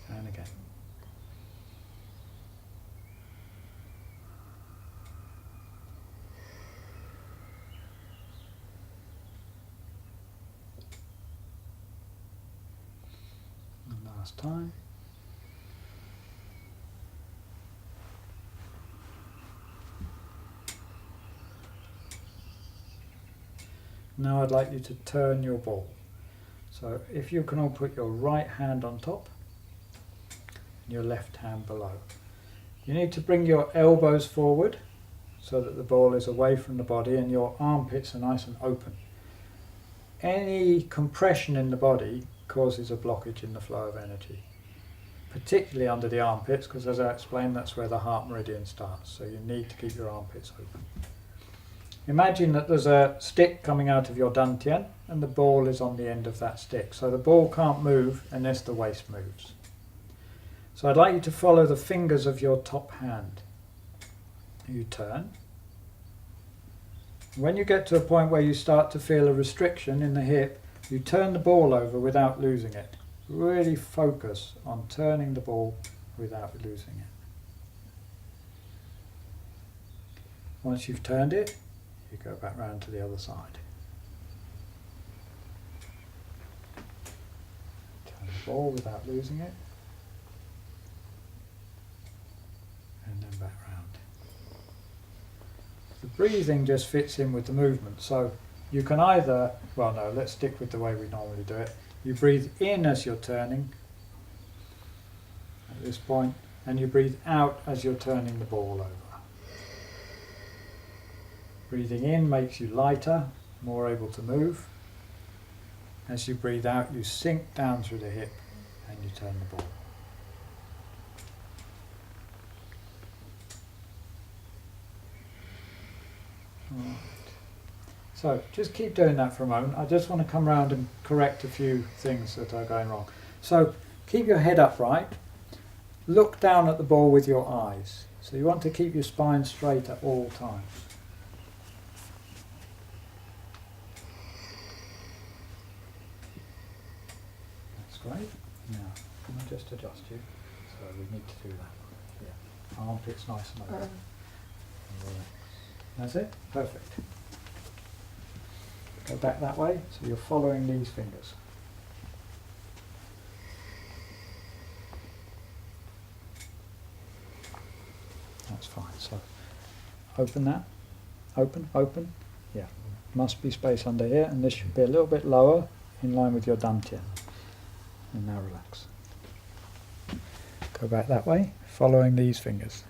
And again. Last time. Now I'd like you to turn your ball. So if you can all put your right hand on top and your left hand below. You need to bring your elbows forward so that the ball is away from the body and your armpits are nice and open. Any compression in the body causes a blockage in the flow of energy, particularly under the armpits, because as I explained, that's where the heart meridian starts, so you need to keep your armpits open. Imagine that there's a stick coming out of your dantian and the ball is on the end of that stick, so the ball can't move unless the waist moves. So I'd like you to follow the fingers of your top hand. You turn. When you get to a point where you start to feel a restriction in the hip, you turn the ball over without losing it. Really focus on turning the ball without losing it. Once you've turned it, you go back round to the other side. Turn the ball without losing it. And then back round. The breathing just fits in with the movement. So you can either, well no, let's stick with the way we normally do it. You breathe in as you're turning at this point, and you breathe out as you're turning the ball over. Breathing in makes you lighter, more able to move. As you breathe out, you sink down through the hip and you turn the ball. Right. So just keep doing that for a moment. I just want to come around and correct a few things that are going wrong. So keep your head upright. Look down at the ball with your eyes. So you want to keep your spine straight at all times. That's great. Now, can I just adjust you? So we need to do that. Yeah. Armpits nice and open. That's it? Perfect. Go back that way, so you're following these fingers. That's fine. So open that. Open, open. Yeah. Must be space under here, and this should be a little bit lower in line with your dantian. And now relax. Go back that way, following these fingers.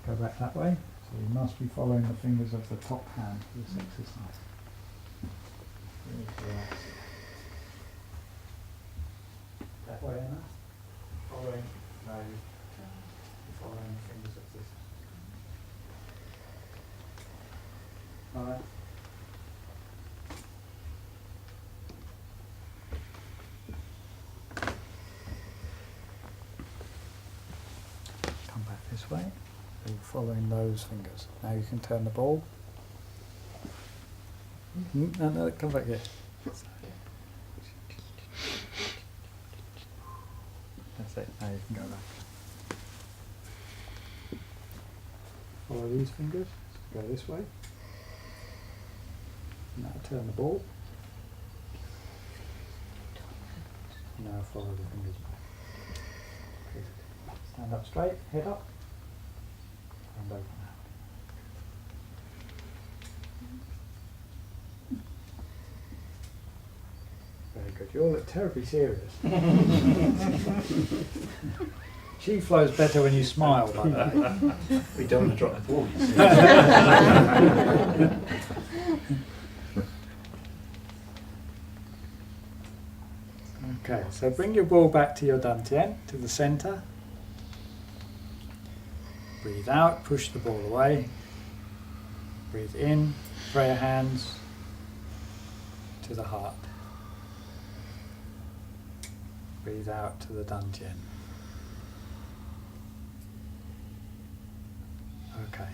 go back that way. So you must be following the fingers of the top hand for this exercise. Really relax. That way, Anna. Following, no, you're following the fingers of this. Alright. Come back this way. So you're following those fingers. Now you can turn the ball. No, come back here. That's it. Now you can go back. Follow these fingers. Go this way. Now turn the ball. Now follow the fingers back. Good. Stand up straight, head up, and open out. Very good. You all look terribly serious. Chi flows better when you smile, by the way. We don't want to drop the ball. Okay, so bring your ball back to your dantian, to the center. Breathe out, push the ball away. Breathe in, prayer hands to the heart. Breathe out to the dantian. Okay,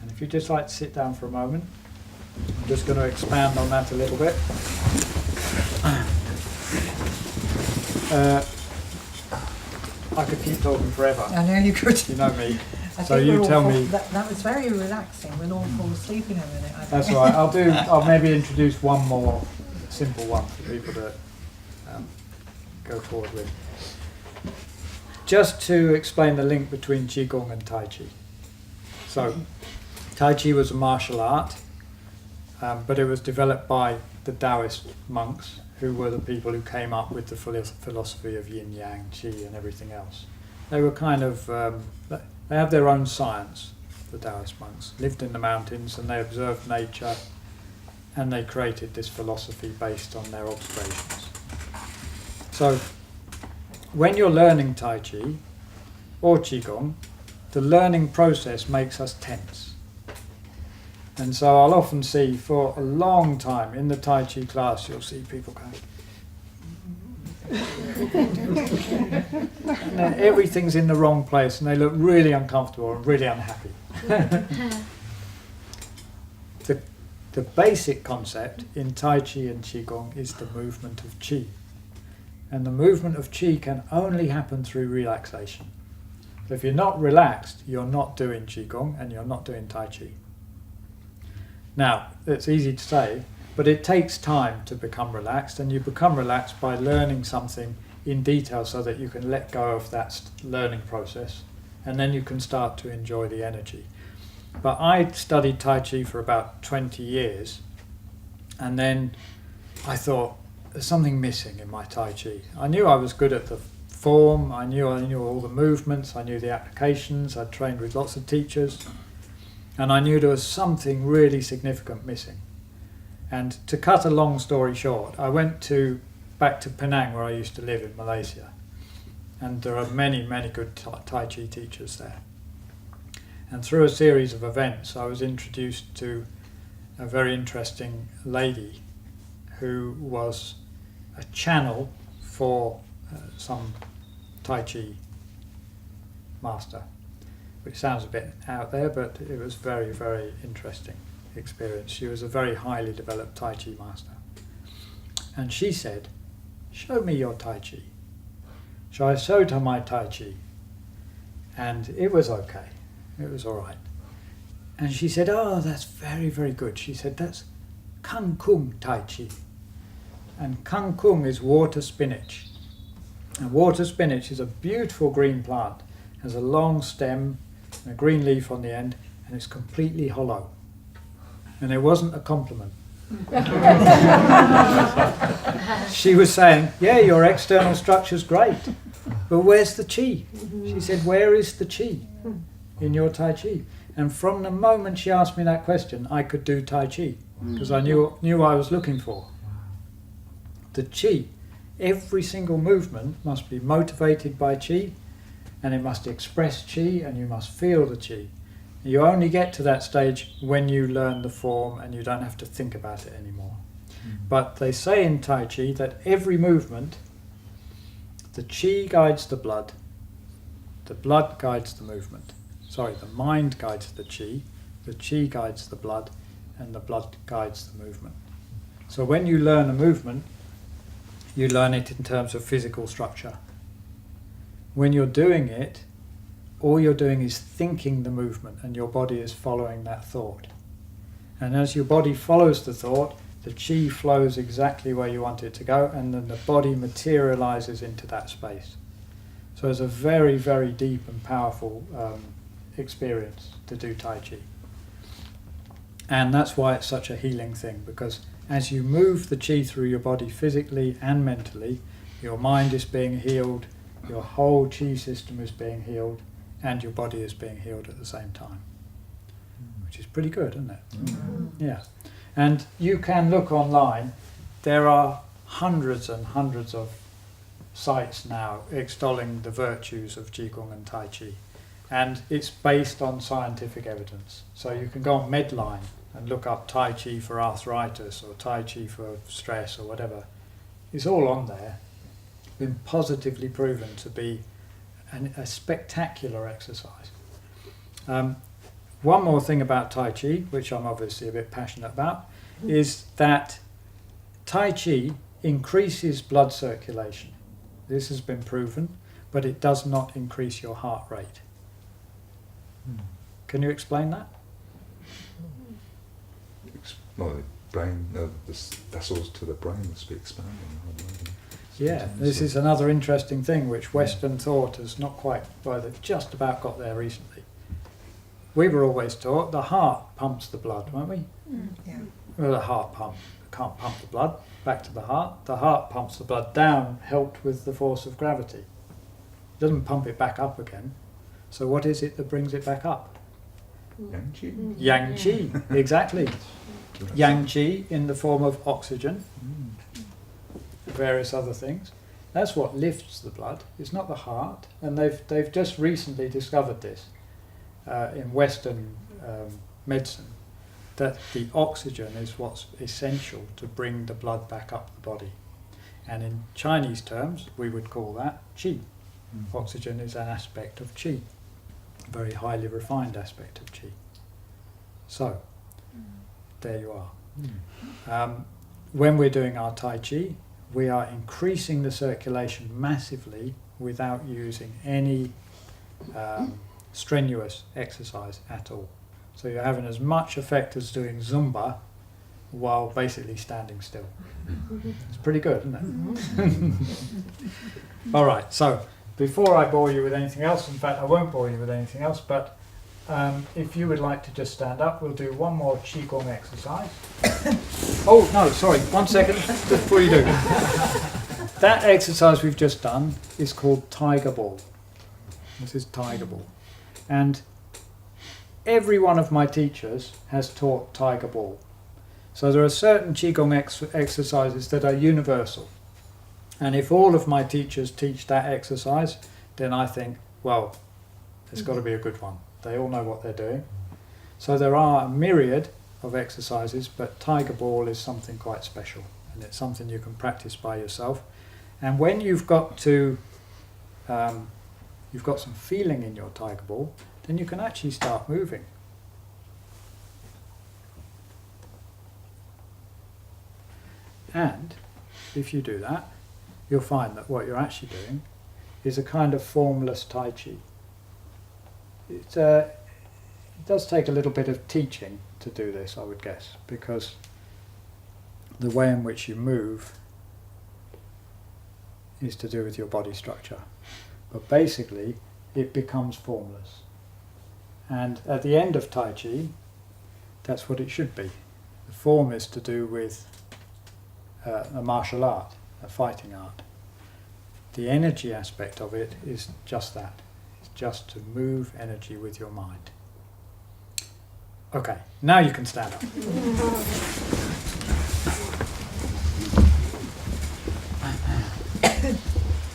and if you'd just like to sit down for a moment, I'm just going to expand on that a little bit. I could keep talking forever. I know you could. You know me. I So think you we'll all tell fall- me. That was very relaxing. We'll all fall asleep in a minute. I That's think. right. I'll maybe introduce one more simple one for people to go forward with. Just to explain the link between Qi-Gong and Tai Chi. So, Tai Chi was a martial art, but it was developed by the Taoist monks, who were the people who came up with the philosophy of yin yang, qi, and everything else. They were kind of, they had their own science, the Taoist monks, lived in the mountains and they observed nature and they created this philosophy based on their observations. So, when you're learning Tai Chi or Qi-Gong, the learning process makes us tense. And so I'll often see for a long time in the Tai Chi class, you'll see people going, and everything's in the wrong place and they look really uncomfortable and really unhappy. The basic concept in Tai Chi and Qi-Gong is the movement of Qi. And the movement of Qi can only happen through relaxation. So if you're not relaxed, you're not doing Qi-Gong and you're not doing Tai Chi. Now, it's easy to say, but it takes time to become relaxed, and you become relaxed by learning something in detail so that you can let go of that learning process, and then you can start to enjoy the energy. But I studied Tai Chi for about 20 years, and then I thought, there's something missing in my Tai Chi. I knew I was good at the form, I knew all the movements, I knew the applications, I'd trained with lots of teachers, and I knew there was something really significant missing. And to cut a long story short, I went back to Penang, where I used to live in Malaysia, and there are many, many good Tai Chi teachers there. And through a series of events, I was introduced to a very interesting lady who was a channel for some Tai Chi master, which sounds a bit out there, but it was very, very interesting experience. She was a very highly developed Tai Chi master. And she said, "Show me your Tai Chi." So I showed her my Tai Chi, and it was okay. It was all right. And she said, "Oh, that's very, very good." She said, "That's Kang Kung Tai Chi." And Kang Kung is water spinach. And water spinach is a beautiful green plant. It has a long stem and a green leaf on the end, and it's completely hollow. And it wasn't a compliment. She was saying, "Yeah, your external structure's great, but where's the Qi?" She said, "Where is the Qi?" in your Tai Chi? And from the moment she asked me that question, I could do Tai Chi, because I knew what I was looking for. The Chi, every single movement must be motivated by Chi, and it must express Chi, and you must feel the Chi. You only get to that stage when you learn the form and you don't have to think about it anymore. But they say in Tai Chi that every movement, the Chi guides the blood guides the movement. Sorry, the mind guides the Chi guides the blood, and the blood guides the movement. So when you learn a movement, you learn it in terms of physical structure. When you're doing it, all you're doing is thinking the movement, and your body is following that thought. And as your body follows the thought, the Chi flows exactly where you want it to go, and then the body materializes into that space. So it's a very, very deep and powerful experience to do Tai Chi. And that's why it's such a healing thing, because as you move the Chi through your body physically and mentally, your mind is being healed, your whole Chi system is being healed, and your body is being healed at the same time. Which is pretty good, isn't it? Yeah. And you can look online, there are hundreds and hundreds of sites now extolling the virtues of Qi-Gong and Tai Chi. And it's based on scientific evidence. So you can go on Medline and look up Tai Chi for arthritis or Tai Chi for stress or whatever. It's all on there. Been positively proven to be a spectacular exercise. One more thing about Tai Chi, which I'm obviously a bit passionate about, is that Tai Chi increases blood circulation. This has been proven, but it does not increase your heart rate. Can you explain that? Well, the brain, the vessels to the brain must be expanding. Yeah, this is another interesting thing which Western thought has not quite, well, they've just about got there recently. We were always taught the heart pumps the blood, weren't we? Yeah. Well, the heart can't pump the blood back to the heart. The heart pumps the blood down, helped with the force of gravity. It doesn't pump it back up again. So what is it that brings it back up? Yang Qi. Yang Qi, exactly. Yang Qi in the form of oxygen, various other things. That's what lifts the blood. It's not the heart. And they've just recently discovered this in Western medicine, that the oxygen is what's essential to bring the blood back up the body. And in Chinese terms, we would call that Qi. Oxygen is an aspect of Qi, a very highly refined aspect of Qi. So, there you are. When we're doing our Tai Chi, we are increasing the circulation massively without using any strenuous exercise at all. So you're having as much effect as doing Zumba while basically standing still. It's pretty good, isn't it? All right, so before I bore you with anything else, in fact I won't bore you with anything else, but if you would like to just stand up, we'll do one more Qi-Gong exercise. Oh, no, sorry, 1 second before you do. That exercise we've just done is called Tiger Ball. This is Tiger Ball. And every one of my teachers has taught Tiger Ball. So there are certain Qi-Gong exercises that are universal. And if all of my teachers teach that exercise, then I think, well, it's got to be a good one. They all know what they're doing. So there are a myriad of exercises, but Tiger Ball is something quite special. And it's something you can practice by yourself. And when you've got to, you've got some feeling in your Tiger Ball, then you can actually start moving. And if you do that, you'll find that what you're actually doing is a kind of formless Tai Chi. It does take a little bit of teaching to do this, I would guess, because the way in which you move is to do with your body structure. But basically, it becomes formless. And at the end of Tai Chi, that's what it should be. The form is to do with a martial art, a fighting art. The energy aspect of it is just that. It's just to move energy with your mind. Okay, now you can stand up.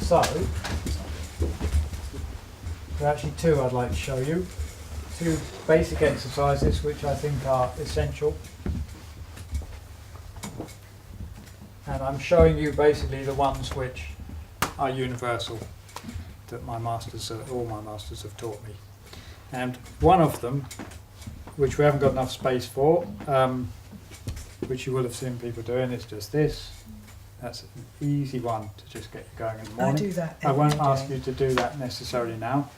So, there are actually two I'd like to show you. Two basic exercises which I think are essential. And I'm showing you basically the ones which are universal, that all my masters have taught me. And one of them, which we haven't got enough space for, which you will have seen people doing, is just this. That's an easy one to just get you going in the morning. I do that I won't ask you to do that necessarily now,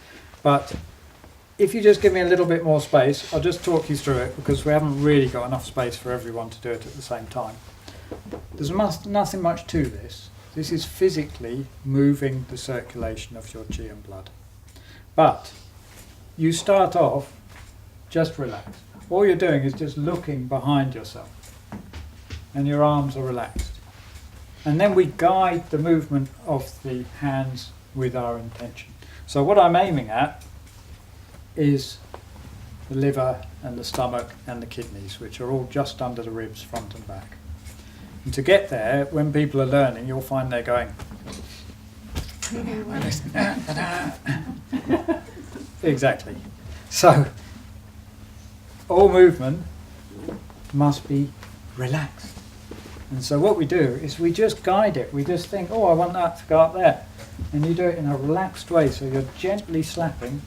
but if you just give me a little bit more space, I'll just talk you through it, because we haven't really got enough space for everyone to do it at the same time. There's nothing much to this. This is physically moving the circulation of your qi and blood. But you start off just relaxed. All you're doing is just looking behind yourself, and your arms are relaxed. And then we guide the movement of the hands with our intention. So what I'm aiming at is the liver and the stomach and the kidneys, which are all just under the ribs, front and back. And to get there, when people are learning, you'll find they're going exactly. So all movement must be relaxed. And so what we do is we just guide it. We just think, oh, I want that to go up there. And you do it in a relaxed way. So you're gently slapping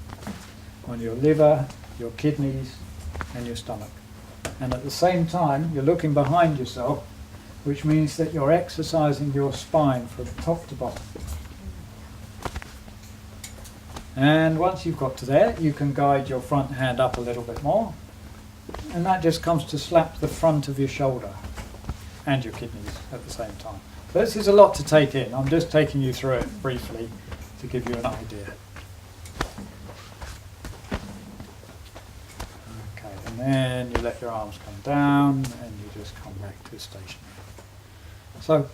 on your liver, your kidneys, and your stomach. And at the same time, you're looking behind yourself, which means that you're exercising your spine from top to bottom. And once you've got to there, you can guide your front hand up a little bit more. And that just comes to slap the front of your shoulder and your kidneys at the same time. So this is a lot to take in. I'm just taking you through it briefly to give you an idea. Okay, and then you let your arms come down and you just come back to stationary. So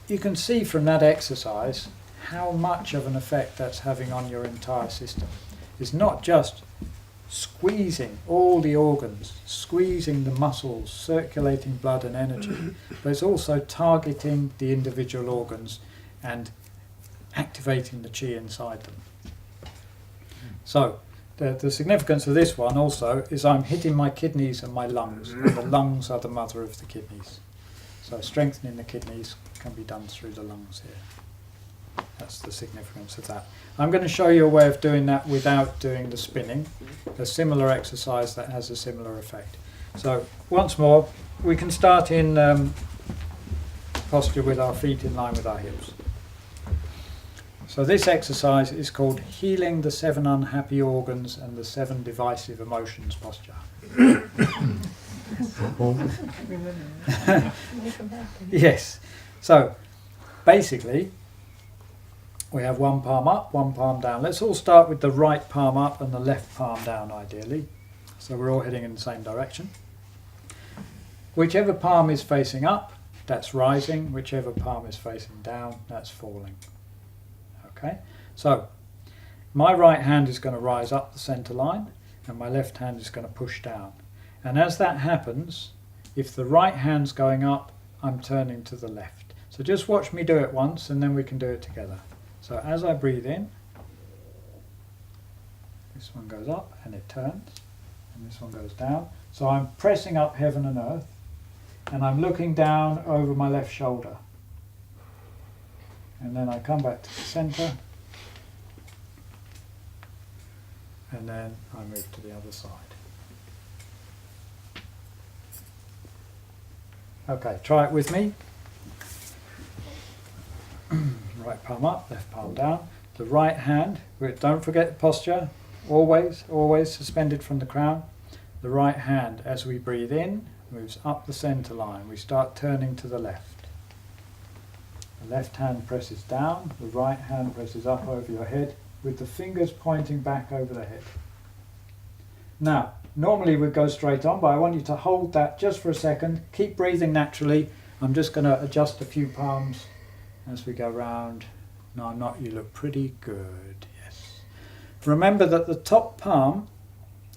you can see from that exercise how much of an effect that's having on your entire system. It's not just squeezing all the organs, squeezing the muscles, circulating blood and energy, but it's also targeting the individual organs and activating the qi inside them. So the significance of this one also is I'm hitting my kidneys and my lungs, and the lungs are the mother of the kidneys. So strengthening the kidneys can be done through the lungs here. That's the significance of that. I'm going to show you a way of doing that without doing the spinning, a similar exercise that has a similar effect. So once more, we can start in posture with our feet in line with our hips. So this exercise is called Healing the 7 Unhappy Organs and the 7 Divisive Emotions posture. Yes. So basically, we have one palm up, one palm down. Let's all start with the right palm up and the left palm down, ideally. So we're all heading in the same direction. Whichever palm is facing up, that's rising. Whichever palm is facing down, that's falling. Okay? So my right hand is going to rise up the center line, and my left hand is going to push down. And as that happens, if the right hand's going up, I'm turning to the left. So just watch me do it once, and then we can do it together. So as I breathe in, this one goes up and it turns, and this one goes down. So I'm pressing up heaven and earth, and I'm looking down over my left shoulder. And then I come back to the center, and then I move to the other side. Okay, try it with me. Right palm up, left palm down. The right hand, don't forget the posture, always suspended from the crown. The right hand, as we breathe in, moves up the center line. We start turning to the left. The left hand presses down, the right hand presses up over your head, with the fingers pointing back over the head. Now, normally we'd go straight on, but I want you to hold that just for a second. Keep breathing naturally. I'm just going to adjust a few palms as we go round. No, I'm not. You look pretty good. Yes. remember that the top palm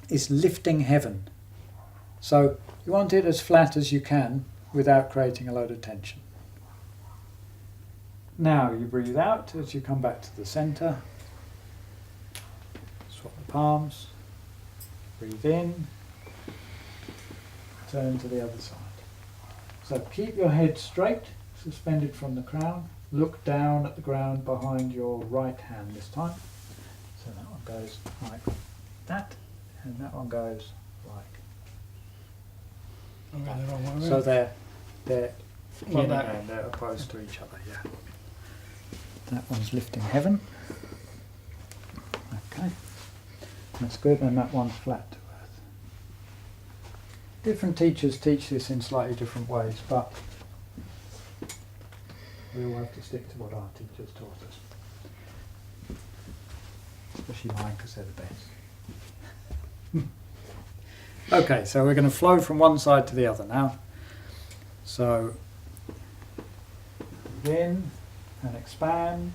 is lifting heaven. So you want it as flat as you can without creating a load of tension. Now you breathe out as you come back to the center. Swap the palms. Breathe in. Turn to the other side. So keep your head straight, suspended from the crown. Look down at the ground behind your right hand this time. So that one goes like that, and that one goes like that. So they're yin and yang, they're opposed to each other, yeah. That one's lifting heaven. Okay. That's good, and that one's flat to earth. Different teachers teach this in slightly different ways, but we all have to stick to what our teachers taught us. Especially mine, because they're the best. Okay, so we're going to flow from one side to the other now. So, breathe in and expand.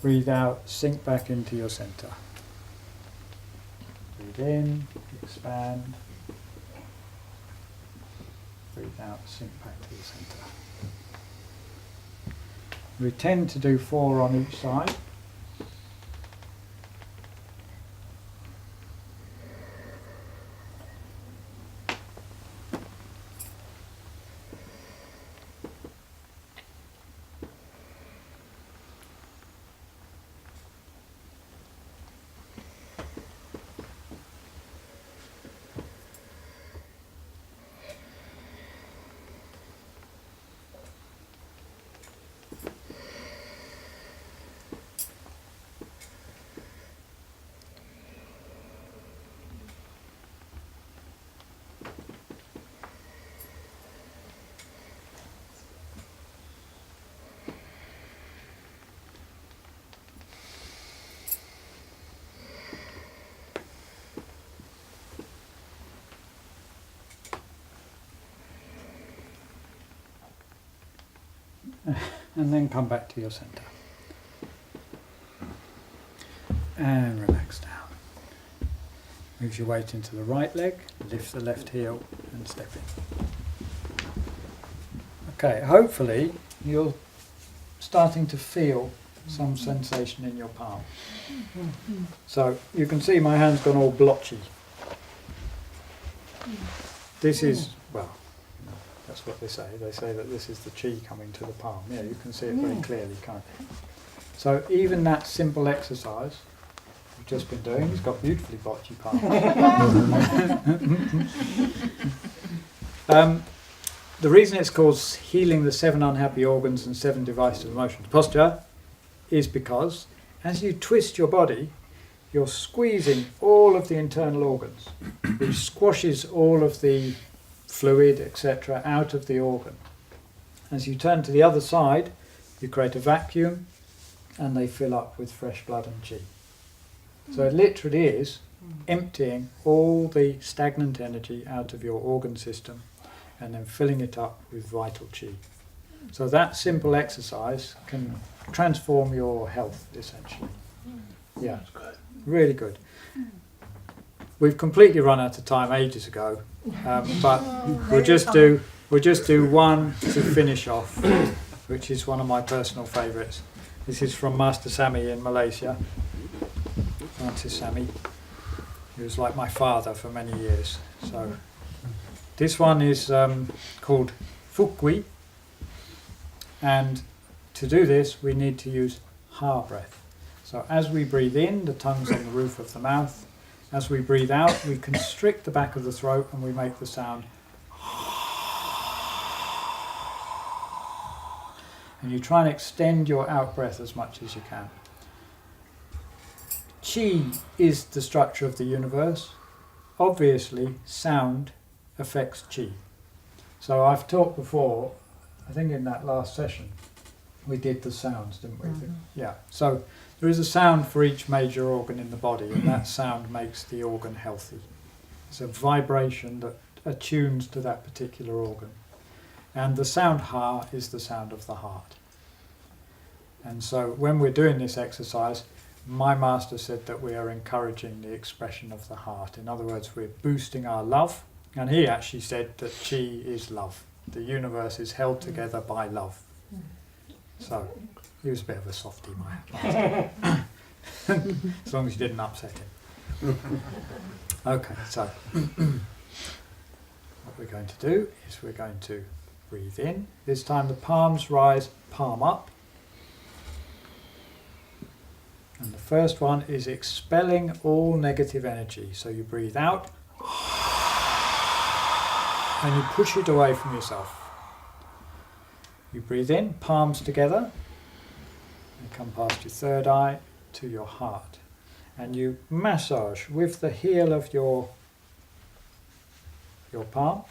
Breathe out, sink back into your center. Breathe in, expand. Breathe out, sink back to the center. We tend to do 4 on each side. And then come back to your center. And relax down. Move your weight into the right leg, lift the left heel and step in. Okay, hopefully you're starting to feel some sensation in your palm. So you can see my hand's gone all blotchy. This is, well, that's what they say. They say that this is the Qi coming to the palm. Yeah, you can see it very clearly, can't you? So even that simple exercise we've just been doing, it's got beautifully blotchy palms. The reason it's called healing the 7 unhappy organs and 7 divisive emotions posture is because as you twist your body, you're squeezing all of the internal organs, which squashes all of the fluid, etc., out of the organ. As you turn to the other side, you create a vacuum and they fill up with fresh blood and Qi. So it literally is emptying all the stagnant energy out of your organ system and then filling it up with vital Qi. So that simple exercise can transform your health, essentially. Yeah, really good. We've completely run out of time ages ago, but we'll just do one to finish off, which is one of my personal favourites. This is from Master Sami in Malaysia, Francis Sami. He was like my father for many years. So this one is called Fukui, and to do this we need to use Ha breath. So as we breathe in, the tongue's on the roof of the mouth. As we breathe out, we constrict the back of the throat and we make the sound. And you try and extend your out breath as much as you can. Qi is the structure of the universe. Obviously, sound affects Qi. So I've talked before, I think in that last session, we did the sounds, didn't we? Mm-hmm. Yeah. So there is a sound for each major organ in the body, and that sound makes the organ healthy. It's a vibration that attunes to that particular organ. And the sound Ha is the sound of the heart. And so when we're doing this exercise, my master said that we are encouraging the expression of the heart. In other words, we're boosting our love. And he actually said that Qi is love. The universe is held together by love. So, he was a bit of a softie, my master. As long as you didn't upset him. Okay, so what we're going to do is we're going to breathe in. This time the palms rise, palm up. And the first one is expelling all negative energy. So you breathe out and you push it away from yourself. You breathe in, palms together, and come past your third eye to your heart. And you massage with the heel of your palm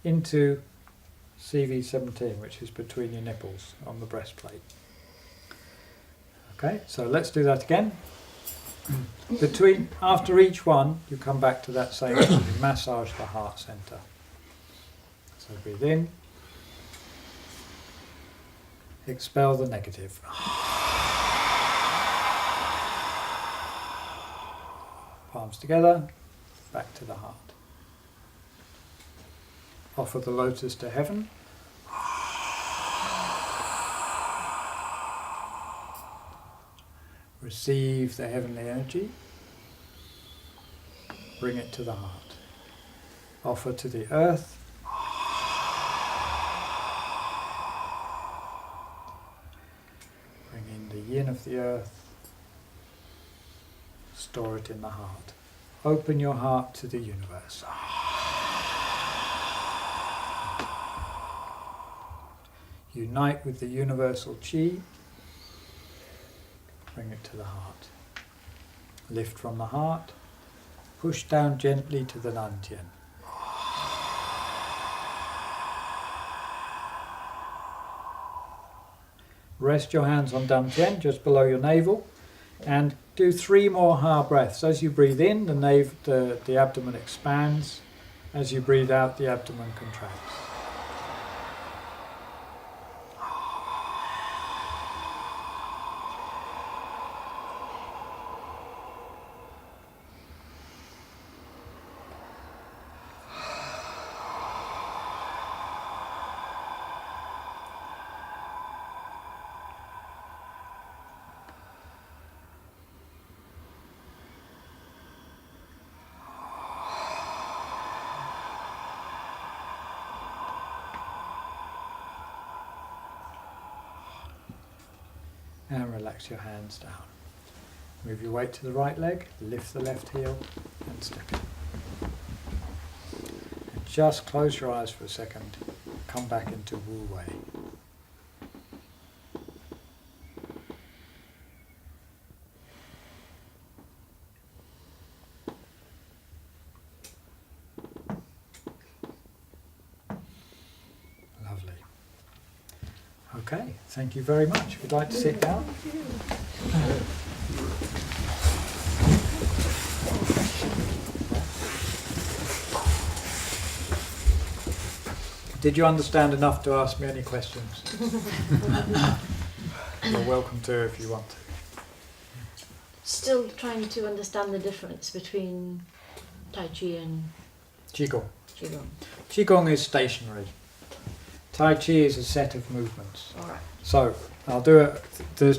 into CV17, which is between your nipples on the breastplate. Okay, so let's do that again. After each one, you come back to that same one. You massage the heart center. So breathe in. Expel the negative. Palms together, back to the heart. Offer the lotus to heaven. Receive the heavenly energy. Bring it to the heart. Offer to the earth. Bring in the yin of the earth. Store it in the heart. Open your heart to the universe. Unite with the universal Qi. Bring it to the heart. Lift from the heart. Push down gently to the Nantian. Rest your hands on Dantian, just below your navel, and do 3 more Ha breaths. As you breathe in, the abdomen expands. As you breathe out, the abdomen contracts. And relax your hands down. Move your weight to the right leg, lift the left heel and step in. And just close your eyes for a second, come back into Wu Wei. Lovely. Okay, thank you very much. If you'd like to sit down. Did you understand enough to ask me any questions? You're welcome to if you want to. Still trying to understand the difference between Tai Chi and Qi-Gong. Qi-Gong. Qi-Gong is stationary. Tai Chi is a set of movements. All right. So, I'll do it. The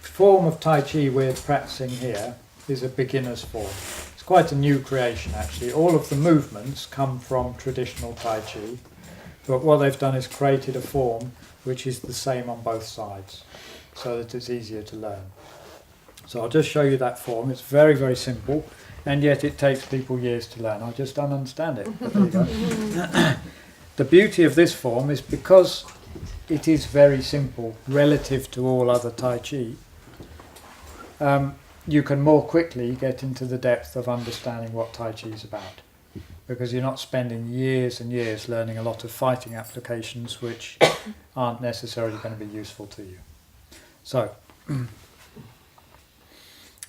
form of Tai Chi we're practicing here is a beginner's form. It's quite a new creation actually. All of the movements come from traditional Tai Chi, but what they've done is created a form which is the same on both sides, so that it's easier to learn. So I'll just show you that form. It's very, very simple, and yet it takes people years to learn. I just don't understand it. But there you go. The beauty of this form is because it is very simple relative to all other Tai Chi, you can more quickly get into the depth of understanding what Tai Chi is about, because you're not spending years and years learning a lot of fighting applications which aren't necessarily going to be useful to you. So,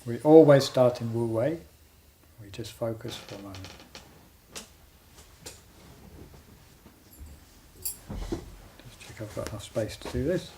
we always start in Wu Wei. We just focus for a moment. Just check I've got enough space to do this.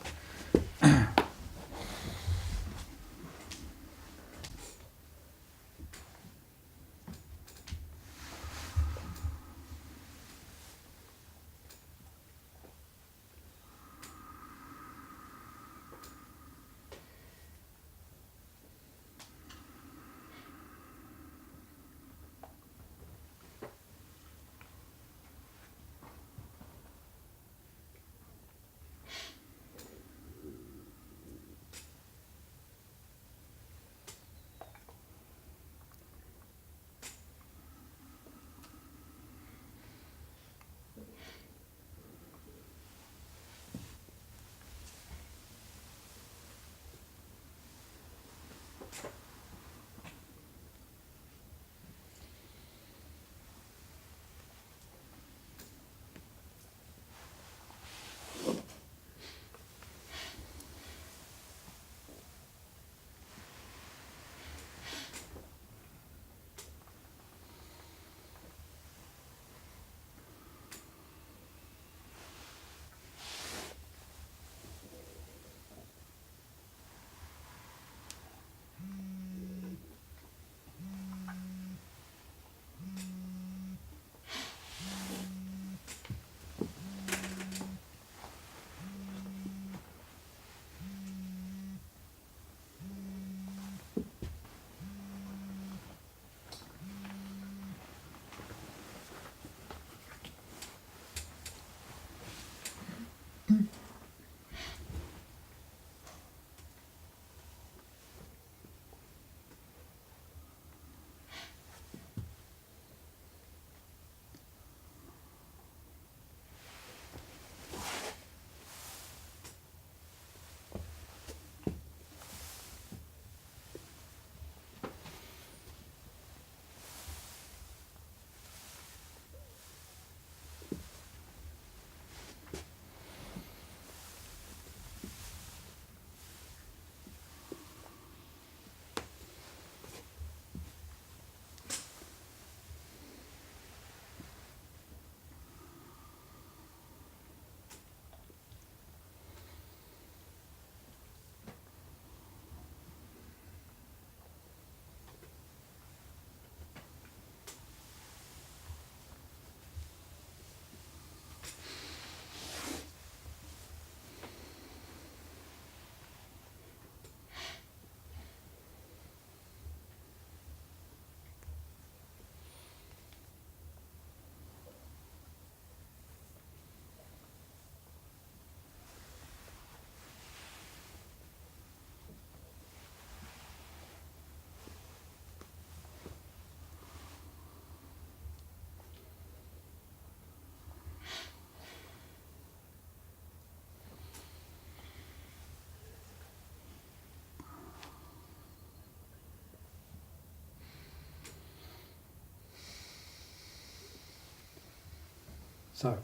So,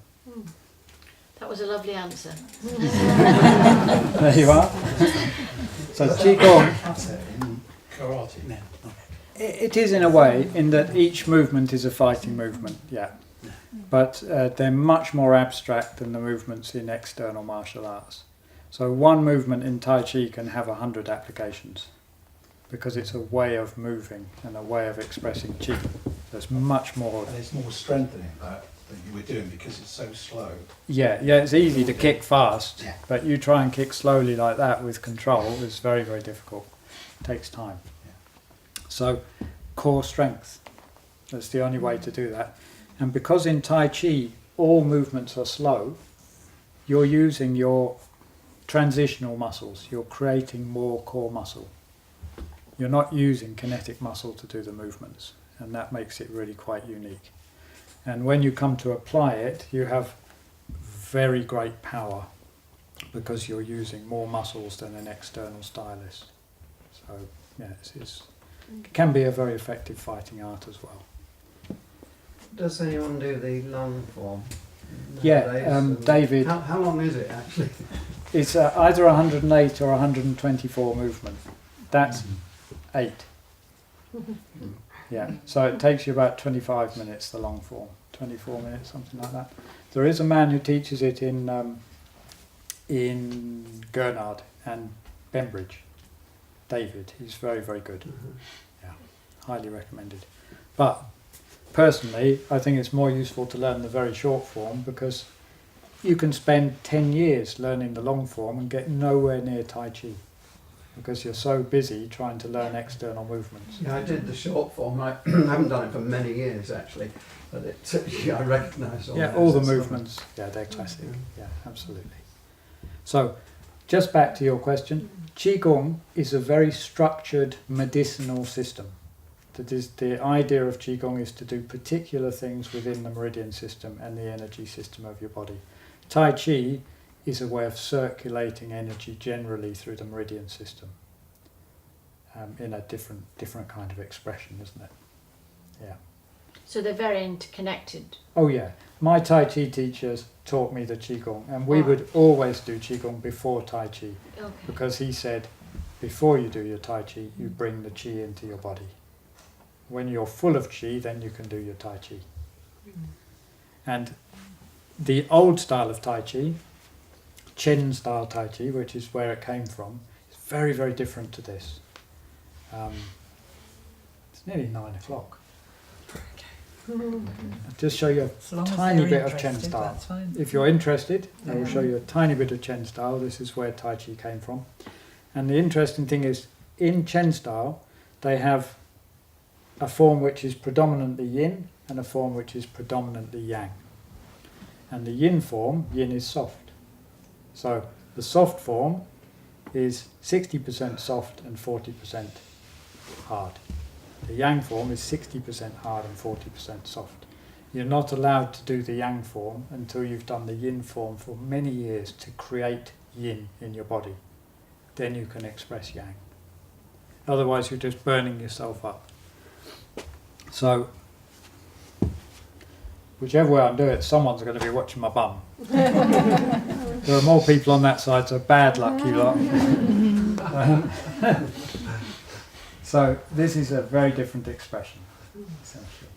That was a lovely answer. there you are. So Qi-Gong, Karate now. it is in a way, in that each movement is a fighting movement, yeah. But they're much more abstract than the movements in external martial arts. So one movement in Tai Chi can have 100 applications, because it's a way of moving and a way of expressing Qi. There's much more. And it's more strengthening that you were doing because it's so slow. Yeah, it's easy to kick fast, Yeah. but you try and kick slowly like that with control is very, very difficult. It takes time. Yeah. So, core strength. That's the only way to do that. And because in Tai Chi all movements are slow, you're using your transitional muscles. You're creating more core muscle. You're not using kinetic muscle to do the movements, and that makes it really quite unique. And when you come to apply it, you have very great power because you're using more muscles than an external stylist. So, yeah, it can be a very effective fighting art as well. Does anyone do the long form? Yeah, nowadays? And David. How long is it actually? It's either 108 or 124 movement. That's 8. Yeah, so it takes you about 25 minutes, the long form. 24 minutes, something like that. There is a man who teaches it in Gurnard and Bembridge. David, he's very, very good. Yeah, highly recommended. But personally, I think it's more useful to learn the very short form, because you can spend 10 years learning the long form and get nowhere near Tai Chi, because you're so busy trying to learn external movements. Yeah, I did the short form. I haven't done it for many years actually, but I recognise all. Yeah, those. all the It's movements, yeah, they're classic. Yeah, absolutely. So, just back to your question, Qi-Gong is a very structured medicinal system. That is, the idea of Qi-Gong is to do particular things within the Meridian System and the energy system of your body. Tai Chi is a way of circulating energy generally through the Meridian System, in a different kind of expression, isn't it? Yeah. So they're very interconnected. Oh yeah, my Tai Chi teachers taught me the Qi-Gong, and we would always do Qi-Gong before Tai Chi, Okay. because he said, before you do your Tai Chi, you bring the Qi into your body. When you're full of Qi, then you can do your Tai Chi. And the old style of Tai Chi, Chen style Tai Chi, which is where it came from, is very, very different to this. It's nearly 9 o'clock. I'll just show you As long a as tiny they're bit of Chen interested, style. that's fine. If you're interested, I will Yeah. show you a tiny bit of Chen style. This is where Tai Chi came from. And the interesting thing is, in Chen style, they have a form which is predominantly yin and a form which is predominantly yang. And the yin form, yin is soft. So the soft form is 60% soft and 40% hard. The yang form is 60% hard and 40% soft. You're not allowed to do the yang form until you've done the yin form for many years to create yin in your body. Then you can express yang. Otherwise you're just burning yourself up. So, whichever way I do it, someone's going to be watching my bum. There are more people on that side, so bad luck, you lot. So this is a very different expression, essentially.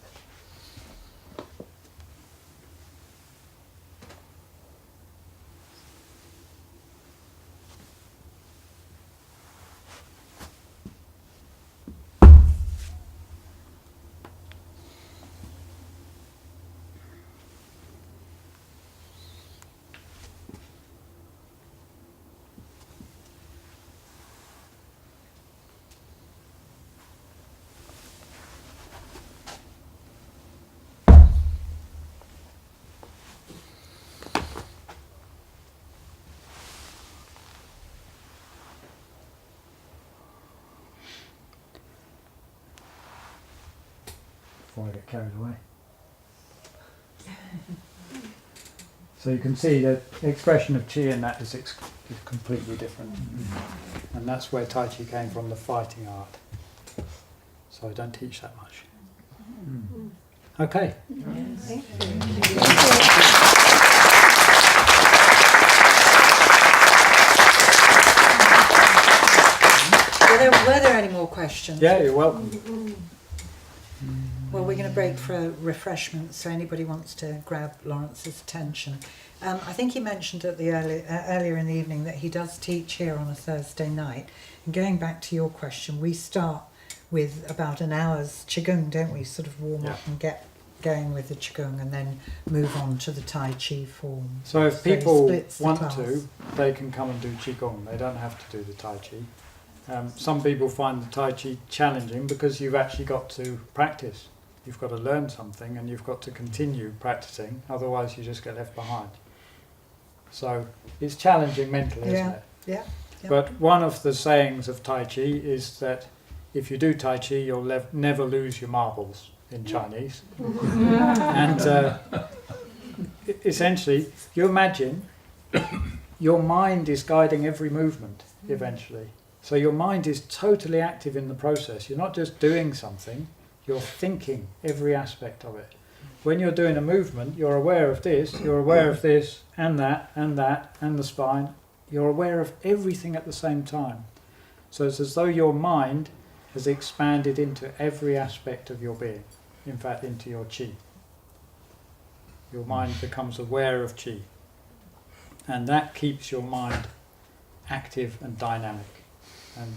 Before I get carried away. So you can see that the expression of Qi in that is completely different. And that's where Tai Chi came from, the fighting art. So I don't teach that much. Okay. Thank Were there any more questions? Yeah, you're welcome. Well, we're going to break for refreshments, so anybody wants to grab Laurence's attention. I think he mentioned at the earlier in the evening that he does teach here on a Thursday night. And going back to your question, we start with about an hour's Qigong, don't we? Sort of warm up and get going with the Qigong and then move on to the Tai Chi form. So if he people splits the want class. to, they can come and do Qigong. They don't have to do the Tai Chi. Some people find the Tai Chi challenging because you've actually got to practice. You've got to learn something and you've got to continue practicing, otherwise you just get left behind. So it's challenging mentally, isn't it? Yeah. But one of the sayings of Tai Chi is that if you do Tai Chi, you'll never lose your marbles in Chinese. And essentially, you imagine your mind is guiding every movement eventually. So your mind is totally active in the process. You're not just doing something, you're thinking every aspect of it. When you're doing a movement, you're aware of this, you're aware of this, and that, and that, and the spine. You're aware of everything at the same time. So it's as though your mind has expanded into every aspect of your being. In fact, into your Qi. Your mind becomes aware of Qi. And that keeps your mind active and dynamic. And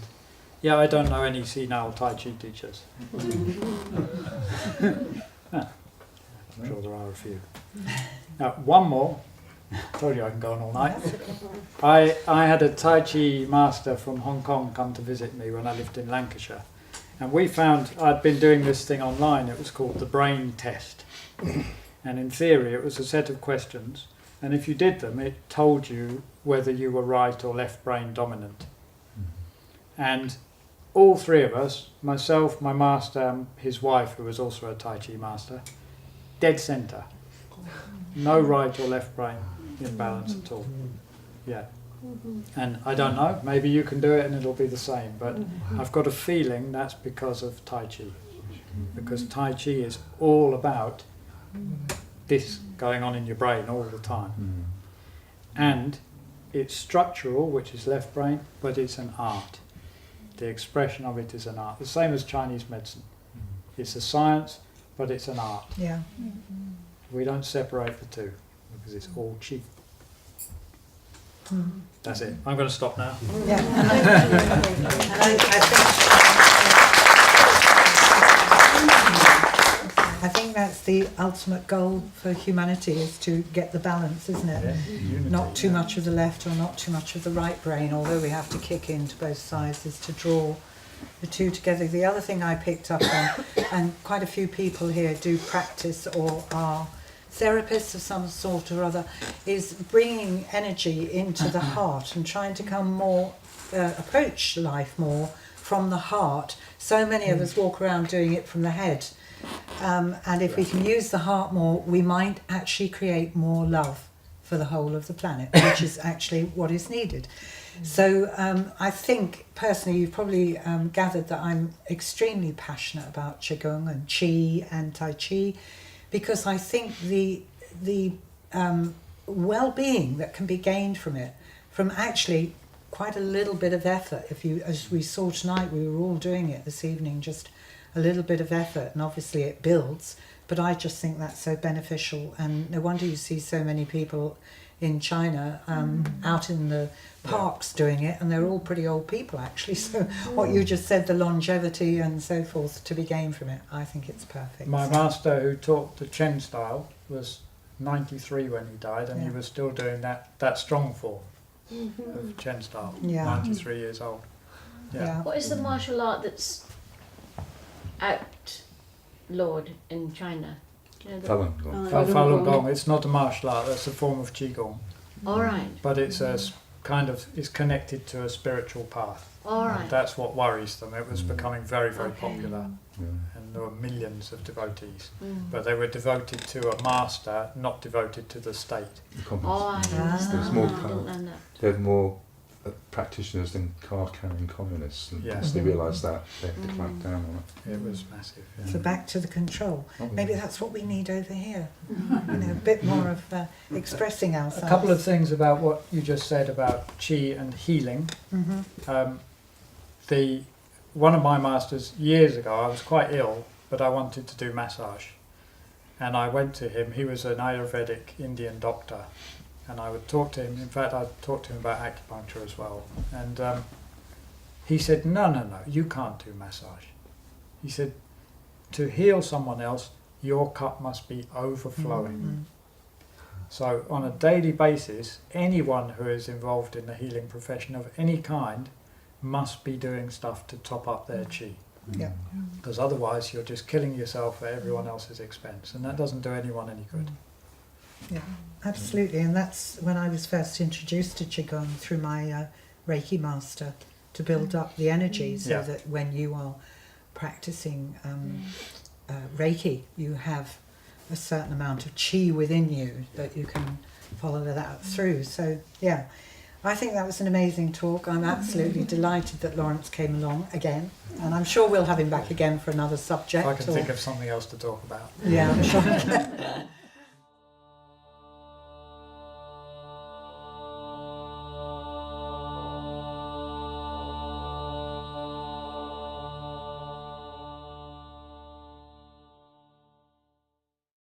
yeah, I don't know any senile Tai Chi teachers. I'm sure there are a few. Now, one more. Told you I can go on all night. I had a Tai Chi master from Hong Kong come to visit me when I lived in Lancashire. And we found, I'd been doing this thing online, it was called the brain test. And in theory, it was a set of questions. And if you did them, it told you whether you were right or left brain dominant. And all three of us, myself, my master, his wife, who was also a Tai Chi master, dead centre. No right or left brain imbalance at all. Yeah. And I don't know, maybe you can do it and it'll be the same, but I've got a feeling that's because of Tai Chi. Because Tai Chi is all about this going on in your brain all the time. And it's structural, which is left brain, but it's an art. The expression of it is an art. The same as Chinese medicine. It's a science, but it's an art. Yeah. We don't separate the two because it's all Qi. That's it. I'm going to stop now. Yeah. And I think that's the ultimate goal for humanity, is to get the balance, isn't it? Yeah. Not too much of the left or not too much of the right brain, although we have to kick into both sides, is to draw the two together. The other thing I picked up on, and quite a few people here do practice or are therapists of some sort or other, is bringing energy into the heart and trying to come more, approach life more from the heart. So many of us walk around doing it from the head. And if we can use the heart more, we might actually create more love for the whole of the planet, which is actually what is needed. So I think, personally, you've probably gathered that I'm extremely passionate about Qigong and Qi and Tai Chi, because I think the well-being that can be gained from it, from actually quite a little bit of effort, as we saw tonight, we were all doing it this evening, just a little bit of effort, and obviously it builds, but I just think that's so beneficial, and no wonder you see so many people in China out in the parks doing it, and they're all pretty old people actually, so what you just said, the longevity and so forth to be gained from it, I think it's perfect. My master, who taught the Chen style, was 93 when he died, and he was still doing that strong form of Chen style, 93 years old. Yeah. What is the martial art that's outlawed in China? Do you know Falun Gong. Falun Gong, it's not a martial art, that's a form of Qi-Gong. All right. But it's a kind of, it's connected to a spiritual path. All right. And that's what worries them. It was becoming very, very Okay. popular, Yeah. and there were millions of devotees. But they were devoted to a master, not devoted to the state. The commons. Oh, I Ah. understand. There's more I power. didn't know that. They have more practitioners than card-carrying communists, and Yeah. once they realised that, they had to clamp down on it. It was massive. Yeah. So back to the control. Oh, Maybe yeah. that's what we need over here. You know, a bit more of expressing ourselves. A couple of things about what you just said about Qi and healing. Mhm. One of my masters years ago, I was quite ill, but I wanted to do massage, and I went to him. He was an Ayurvedic Indian doctor, and I would talk to him. In fact, I talked to him about acupuncture as well, and he said, no, you can't do massage. He said, to heal someone else, your cup must be overflowing. Mhm. So on a daily basis, anyone who is involved in the healing profession of any kind must be doing stuff to top up their Qi. Yeah. Because otherwise you're just killing yourself at everyone else's expense, and that doesn't do anyone any good. Yeah, absolutely. And that's when I was first introduced to Qi-Gong through my Reiki master, to build up the energy so Yeah. that when you are practicing Reiki, you have a certain amount of Qi within you that you can follow that through. So, yeah, I think that was an amazing talk. I'm absolutely delighted that Laurence came along again, and I'm sure we'll have him back again for another subject. If I can or- think of something else to talk about. Yeah, I'm sure.